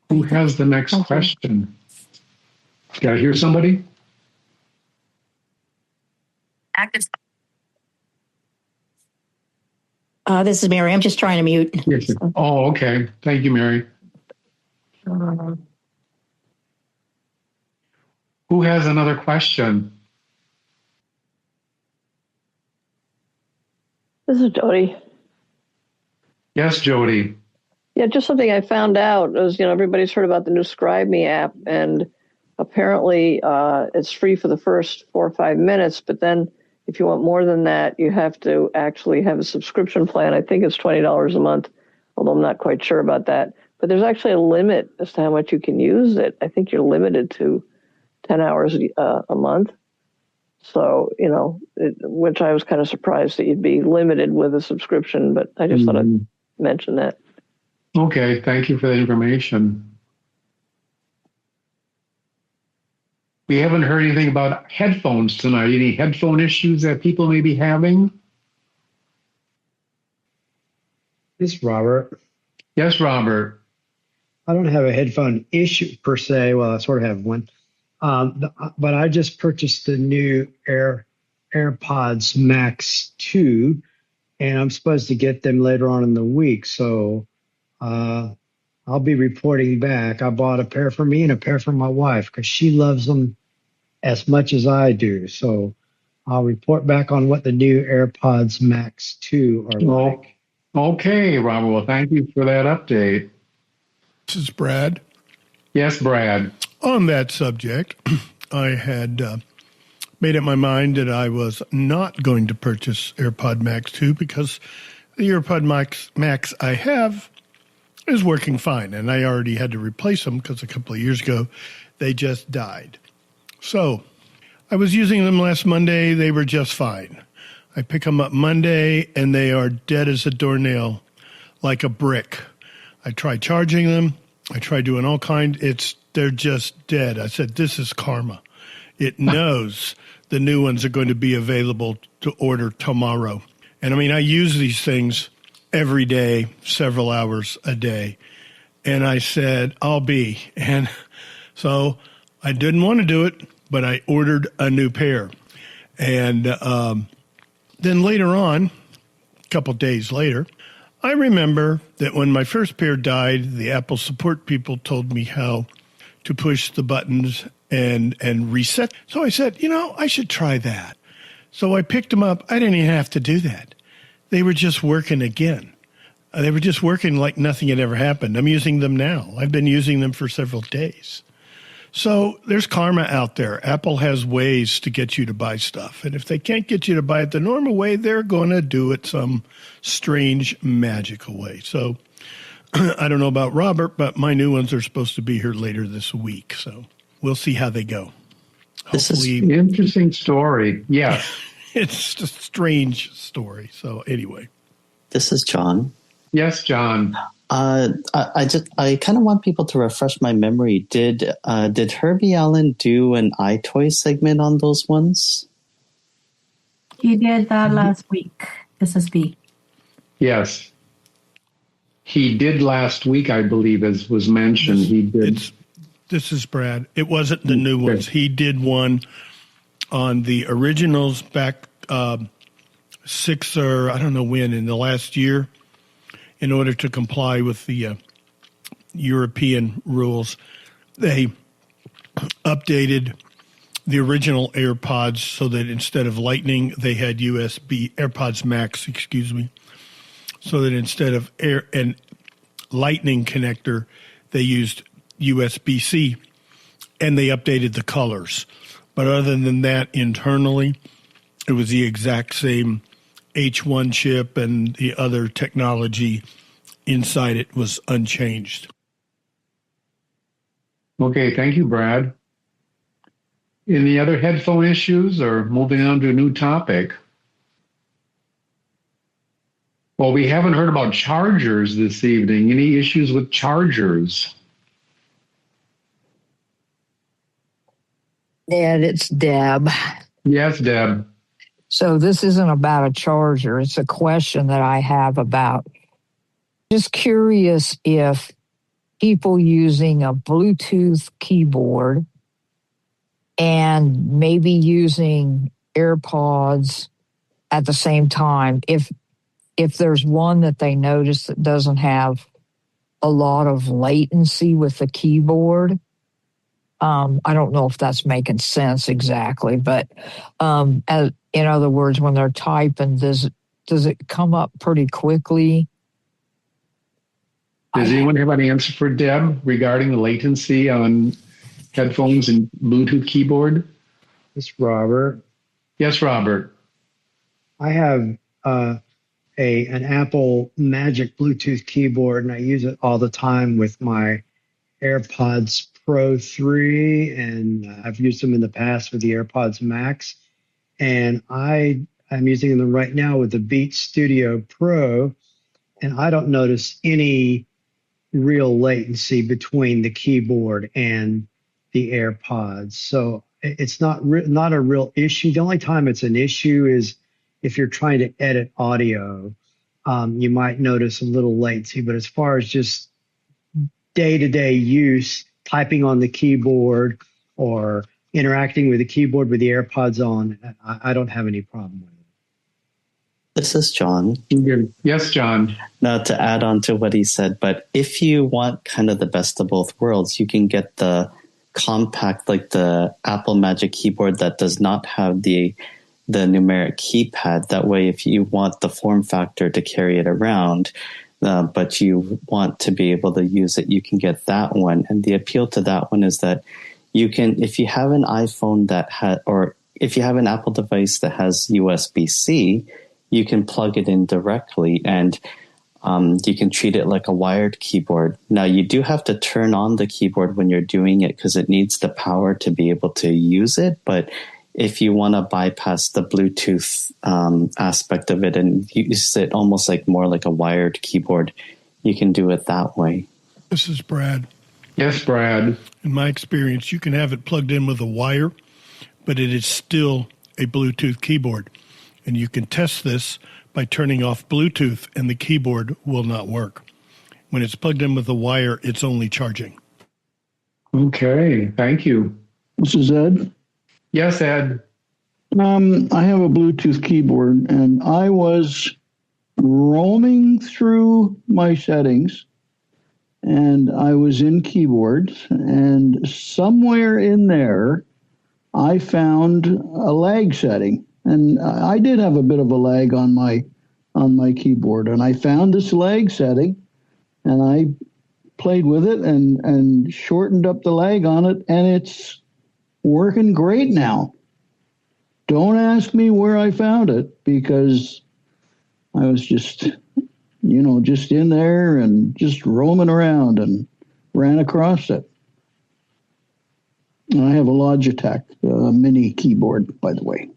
Who has the next question? Got to hear somebody? This is Mary. I'm just trying to mute. Yes. Oh, okay. Thank you, Mary. Who has another question? This is Jody. Yes, Jody. Yeah, just something I found out was, everybody's heard about the new Scribe Me app, and apparently it's free for the first 4 or 5 minutes, but then if you want more than that, you have to actually have a subscription plan. I think it's $20 a month, although I'm not quite sure about that. But there's actually a limit as to how much you can use it. I think you're limited to 10 hours a month. So, which I was kind of surprised that you'd be limited with a subscription, but I just thought I'd mention that. Okay, thank you for that information. We haven't heard anything about headphones tonight. Any headphone issues that people may be having? This is Robert. Yes, Robert. I don't have a headphone issue per se. Well, I sort of have one. But I just purchased the new AirPods Max 2, and I'm supposed to get them later on in the week. So I'll be reporting back. I bought a pair for me and a pair for my wife because she loves them as much as I do. So I'll report back on what the new AirPods Max 2 are like. Okay, Robert. Well, thank you for that update. This is Brad. Yes, Brad. On that subject, I had made up my mind that I was not going to purchase AirPod Max 2 because the AirPod Max I have is working fine, and I already had to replace them because a couple of years ago they just died. So I was using them last Monday. They were just fine. I pick them up Monday, and they are dead as a doornail, like a brick. I tried charging them. I tried doing all kinds. They're just dead. I said, this is karma. It knows the new ones are going to be available to order tomorrow. And I mean, I use these things every day, several hours a day. And I said, I'll be. And so I didn't want to do it, but I ordered a new pair. And then later on, a couple days later, I remember that when my first pair died, the Apple support people told me how to push the buttons and reset. So I said, I should try that. So I picked them up. I didn't even have to do that. They were just working again. They were just working like nothing had ever happened. I'm using them now. I've been using them for several days. So there's karma out there. Apple has ways to get you to buy stuff. And if they can't get you to buy it the normal way, they're going to do it some strange, magical way. So I don't know about Robert, but my new ones are supposed to be here later this week. So we'll see how they go. This is an interesting story. Yeah. It's a strange story. So anyway. This is John. Yes, John. I kind of want people to refresh my memory. Did Herbie Allen do an iToy segment on those ones? He did that last week. This is B. Yes. He did last week, I believe, as was mentioned. He did. This is Brad. It wasn't the new ones. He did one on the originals back 6 or I don't know when in the last year. In order to comply with the European rules, they updated the original AirPods so that instead of Lightning, they had USB, AirPods Max, so that instead of Air and Lightning connector, they used USB-C, and they updated the colors. But other than that, internally, it was the exact same H1 chip, and the other technology inside it was unchanged. Okay, thank you, Brad. Any other headphone issues or moving on to a new topic? Well, we haven't heard about chargers this evening. Any issues with chargers? Dad, it's Deb. Yes, Deb. So this isn't about a charger. It's a question that I have about. Just curious if people using a Bluetooth keyboard and maybe using AirPods at the same time, if there's one that they notice that doesn't have a lot of latency with the keyboard. I don't know if that's making sense exactly, but in other words, when they're typing, does does it come up pretty quickly? Does anyone have an answer for Deb regarding the latency on headphones and Bluetooth keyboard? It's Robert. Yes, Robert. I have an Apple Magic Bluetooth keyboard, and I use it all the time with my AirPods Pro 3, and I've used them in the past with the AirPods Max. And I'm using them right now with the Beats Studio Pro, and I don't notice any real latency between the keyboard and the AirPods. So it's not a real issue. The only time it's an issue is if you're trying to edit audio. You might notice a little latency, but as far as just day-to-day use, typing on the keyboard or interacting with the keyboard with the AirPods on, I don't have any problem with it. This is John. Yes, John. Now, to add on to what he said, but if you want kind of the best of both worlds, you can get the compact, like the Apple Magic Keyboard that does not have the numeric keypad. That way, if you want the form factor to carry it around, but you want to be able to use it, you can get that one. And the appeal to that one is that you can, if you have an iPhone that or if you have an Apple device that has USB-C, you can plug it in directly and you can treat it like a wired keyboard. Now, you do have to turn on the keyboard when you're doing it because it needs the power to be able to use it. But if you want to bypass the Bluetooth aspect of it and use it almost like more like a wired keyboard, you can do it that way. This is Brad. Yes, Brad. In my experience, you can have it plugged in with a wire, but it is still a Bluetooth keyboard. And you can test this by turning off Bluetooth, and the keyboard will not work. When it's plugged in with a wire, it's only charging. Okay, thank you. This is Ed. Yes, Ed. I have a Bluetooth keyboard, and I was roaming through my settings, and I was in keyboards, and somewhere in there, I found a lag setting. And I did have a bit of a lag on my keyboard, and I found this lag setting, and I played with it and shortened up the lag on it, and it's working great now. Don't ask me where I found it because I was just in there and just roaming around and ran across it. And I have a Logitech mini keyboard, by the way.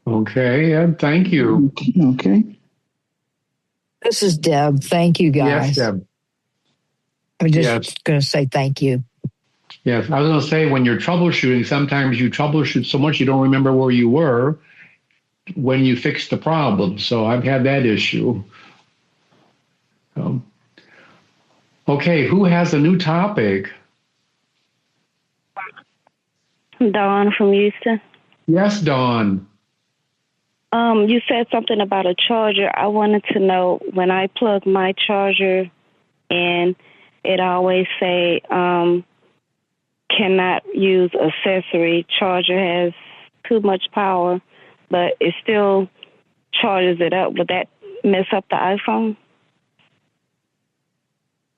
Okay, Ed, thank you. Okay. This is Deb. Thank you, guys. Yes, Deb. I'm just going to say thank you. Yes, I was going to say, when you're troubleshooting, sometimes you troubleshoot so much you don't remember where you were when you fixed the problem. So I've had that issue. Okay, who has a new topic? Dawn from Houston. Yes, Dawn. You said something about a charger. I wanted to know, when I plug my charger in, it always say cannot use accessory. Charger has too much power, but it still charges it up. Would that mess up the iPhone?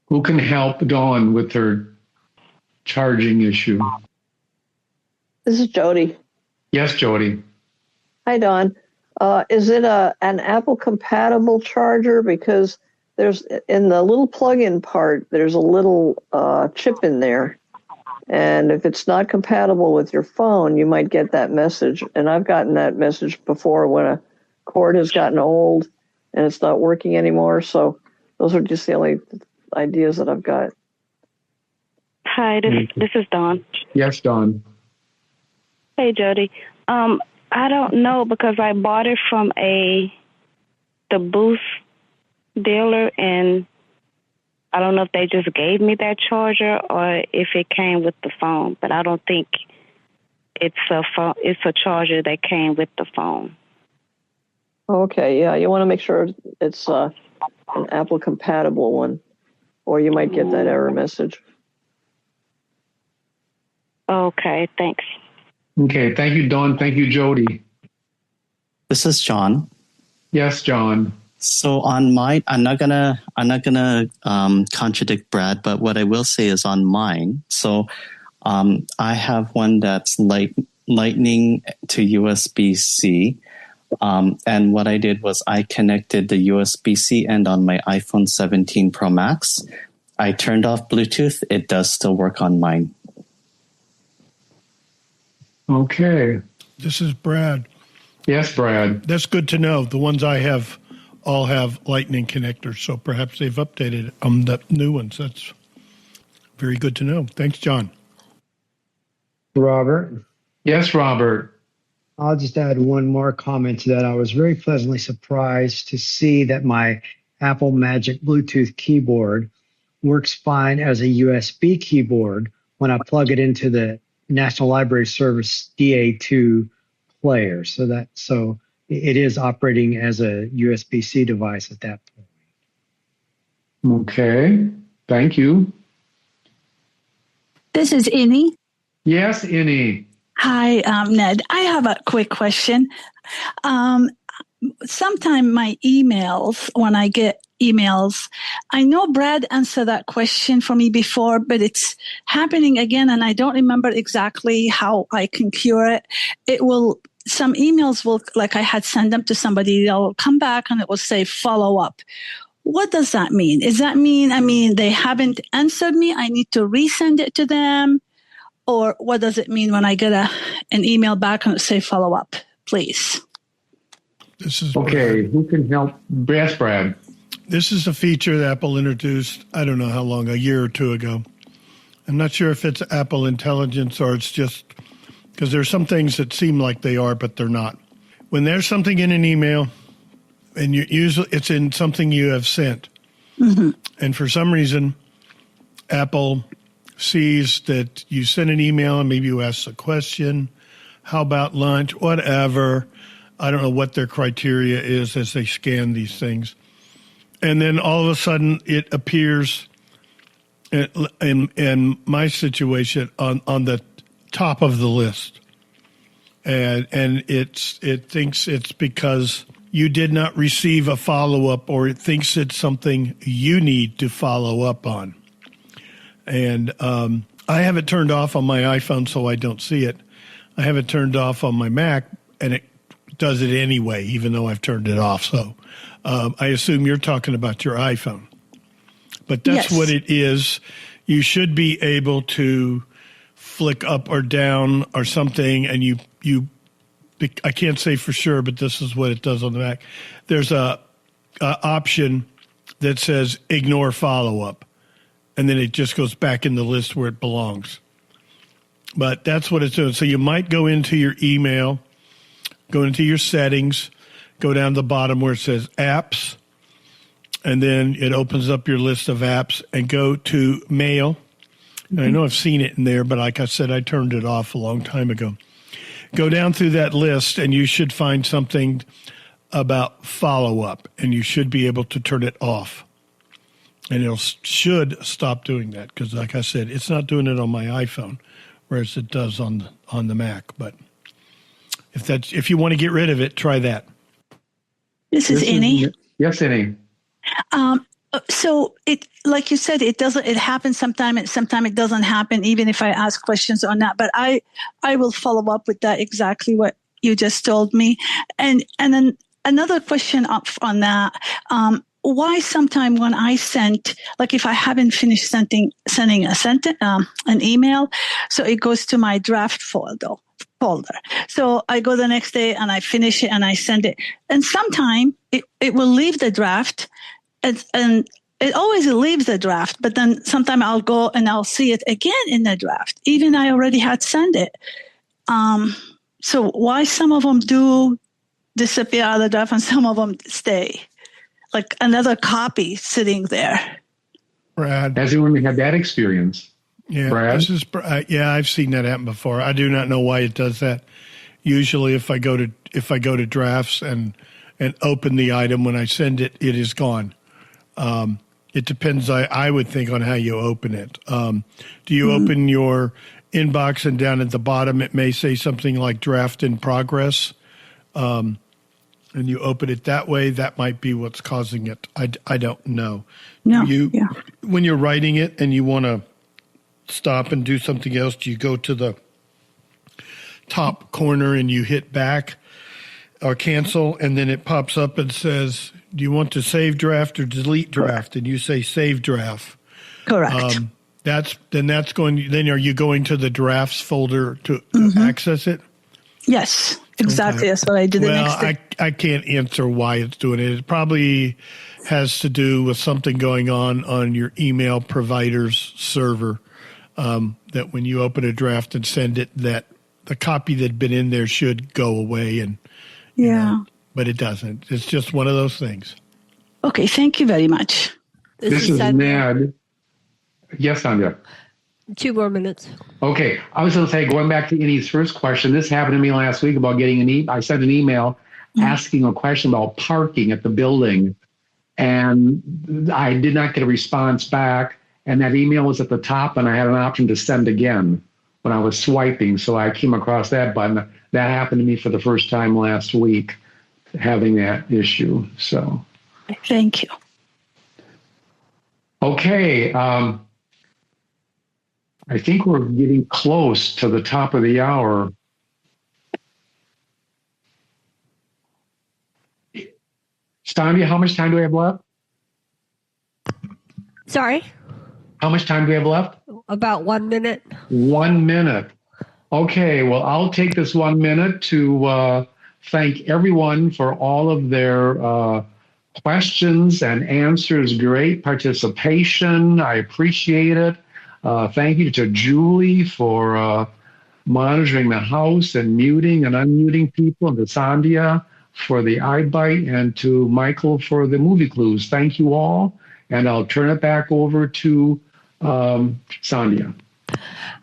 Who can help Dawn with her charging issue? This is Jody. Yes, Jody. Hi, Dawn. Is it an Apple compatible charger? Because there's, in the little plug-in part, there's a little chip in there. And if it's not compatible with your phone, you might get that message. And I've gotten that message before when a cord has gotten old and it's not working anymore. So those are just the only ideas that I've got. Hi, this is Dawn. Yes, Dawn. Hey, Jody. I don't know, because I bought it from the Boost dealer, and I don't know if they just gave me that charger or if it came with the phone. But I don't think it's a charger that came with the phone. Okay, yeah, you want to make sure it's an Apple compatible one, or you might get that error message. Okay, thanks. Okay, thank you, Dawn. Thank you, Jody. This is John. Yes, John. So on mine, I'm not gonna contradict Brad, but what I will say is on mine. So I have one that's Lightning to USB-C. And what I did was I connected the USB-C end on my iPhone 17 Pro Max. I turned off Bluetooth. It does still work on mine. Okay. This is Brad. Yes, Brad. That's good to know. The ones I have all have Lightning connectors, so perhaps they've updated the new ones. That's very good to know. Thanks, John. Robert? Yes, Robert. I'll just add one more comment to that. I was very pleasantly surprised to see that my Apple Magic Bluetooth keyboard works fine as a USB keyboard when I plug it into the National Library Service DA2 player. So it is operating as a USB-C device at that point. Okay. Thank you. This is Innie. Yes, Innie. Hi, Ned. I have a quick question. Sometime my emails, when I get emails, I know Brad answered that question for me before, but it's happening again, and I don't remember exactly how I can cure it. Some emails will, like I had sent them to somebody, they'll come back and it will say follow up. What does that mean? Does that mean, they haven't answered me? I need to resend it to them? Or what does it mean when I get an email back and say follow up, please? This is okay. Brad. Who can help? Yes, Brad. This is a feature that Apple introduced, I don't know how long, a year or two ago. I'm not sure if it's Apple Intelligence or it's just because there's some things that seem like they are, but they're not. When there's something in an email and it's in something you have sent, and for some reason, Apple sees that you send an email and maybe you ask a question, how about lunch, whatever. I don't know what their criteria is as they scan these things. And then all of a sudden it appears in my situation on the top of the list. And it thinks it's because you did not receive a follow-up, or it thinks it's something you need to follow up on. And I have it turned off on my iPhone so I don't see it. I have it turned off on my Mac, and it does it anyway, even though I've turned it off. So I assume you're talking about your iPhone. But that's what it is. You should be able to flick up or down or something, and you I can't say for sure, but this is what it does on the Mac. There's a option that says ignore follow-up. And then it just goes back in the list where it belongs. But that's what it's doing. So you might go into your email, go into your settings, go down to the bottom where it says apps, and then it opens up your list of apps, and go to mail. And I know I've seen it in there, but like I said, I turned it off a long time ago. Go down through that list, and you should find something about follow-up, and you should be able to turn it off. And it should stop doing that because, like I said, it's not doing it on my iPhone, whereas it does on the Mac. But if you want to get rid of it, try that. This is Innie. Yes, Innie. So it, like you said, it doesn't. It happens sometime. It doesn't happen, even if I ask questions or not. But I will follow up with that, exactly what you just told me. And then another question up on that. Why sometime when I sent, like if I haven't finished sending an email, so it goes to my draft folder. So I go the next day and I finish it and I send it. And sometime it will leave the draft, and it always leaves the draft. But then sometime I'll go and I'll see it again in the draft, even I already had sent it. So why some of them do disappear out of the draft and some of them stay? Like another copy sitting there. Brad. Has anyone had that experience? Yeah, Brad? I've seen that happen before. I do not know why it does that. Usually if I go to drafts and open the item, when I send it, it is gone. It depends, I would think, on how you open it. Do you open your inbox and down at the bottom it may say something like draft in progress? And and you open it that way, that might be what's causing it. I don't know. No. When you're writing it and you want to stop and do something else, do you go to the top corner and you hit back or cancel, and then it pops up and says, do you want to save draft or delete draft? And you say save draft. Correct. Then are you going to the drafts folder to access it? Yes, exactly. Okay. That's what I did the next day. I can't answer why it's doing it. It probably has to do with something going on your email provider's server, that when you open a draft and send it, that the copy that had been in there should go away. And but it doesn't. It's just one of those things. Okay, thank you very much. This is Ned. Yes, Sandhya. 2 more minutes. Okay. I was going to say, going back to Innie's first question, this happened to me last week about getting I sent an email asking a question about parking at the building, and I did not get a response back, and that email was at the top, and I had an option to send again when I was swiping, so I came across that button. That happened to me for the first time last week, having that issue. So, thank you. Okay. I think we're getting close to the top of the hour. Sandhya, how much time do we have left? Sorry? How much time do we have left? About 1 minute. 1 minute. Okay, well, I'll take this 1 minute to thank everyone for all of their questions and answers. Great participation. I appreciate it. Thank you to Julie for monitoring the house and muting and unmuting people, and to Sandhya for the iByte, and to Michael for the movie clues. Thank you all, and I'll turn it back over to Sandhya.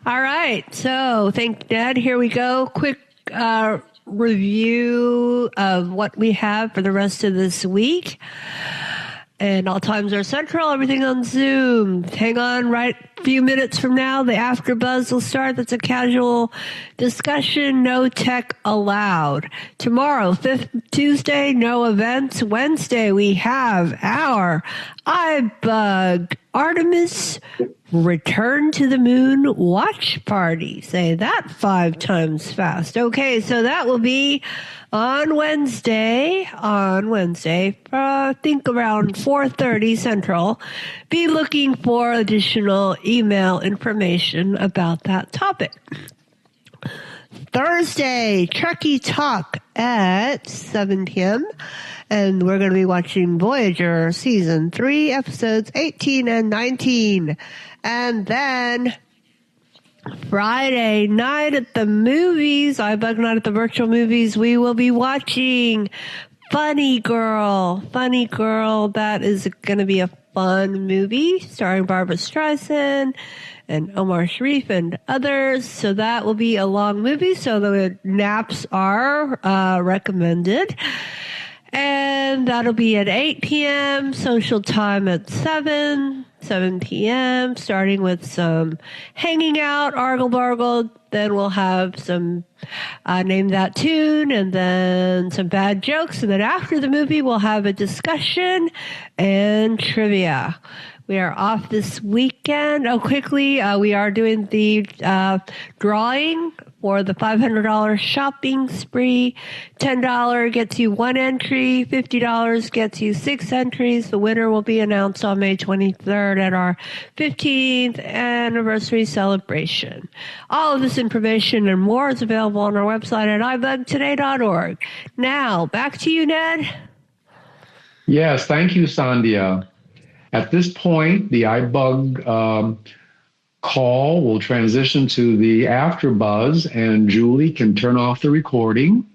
All right, so thank Ned. Here we go. Quick review of what we have for the rest of this week. And all times are central, everything on Zoom. Hang on, right a few minutes from now, the After Buzz will start. That's a casual discussion, no tech allowed. Tomorrow, Tuesday, no events. Wednesday, we have our iBUG Artemis Return to the Moon watch party. Say that 5 times fast. Okay, so that will be on Wednesday, I think around 4:30 Central. Be looking for additional email information about that topic. Thursday, Trekkie Talk at 7 p.m. And we're going to be watching Voyager Season 3, Episodes 18 and 19. And then Friday night at the movies, iBUG Night at the Virtual Movies, we will be watching Funny Girl. Funny Girl, that is going to be a fun movie starring Barbara Streisand and Omar Sharif and others. So that will be a long movie, so the naps are recommended. And that'll be at 8 p.m., social time at 7 p.m., starting with some hanging out, argle bargle. Then we'll have some Name That Tune, and then some bad jokes. And then after the movie, we'll have a discussion and trivia. We are off this weekend. Oh, quickly, we are doing the drawing for the $500 shopping spree. $10 gets you 1 entry. $50 gets you 6 entries. The winner will be announced on May 23rd at our 15th anniversary celebration. All of this information and more is available on our website at ibugtoday.org. Now, back to you, Ned. Yes, thank you, Sandhya. At this point, the iBUG call will transition to the After Buzz, and Julie can turn off the recording.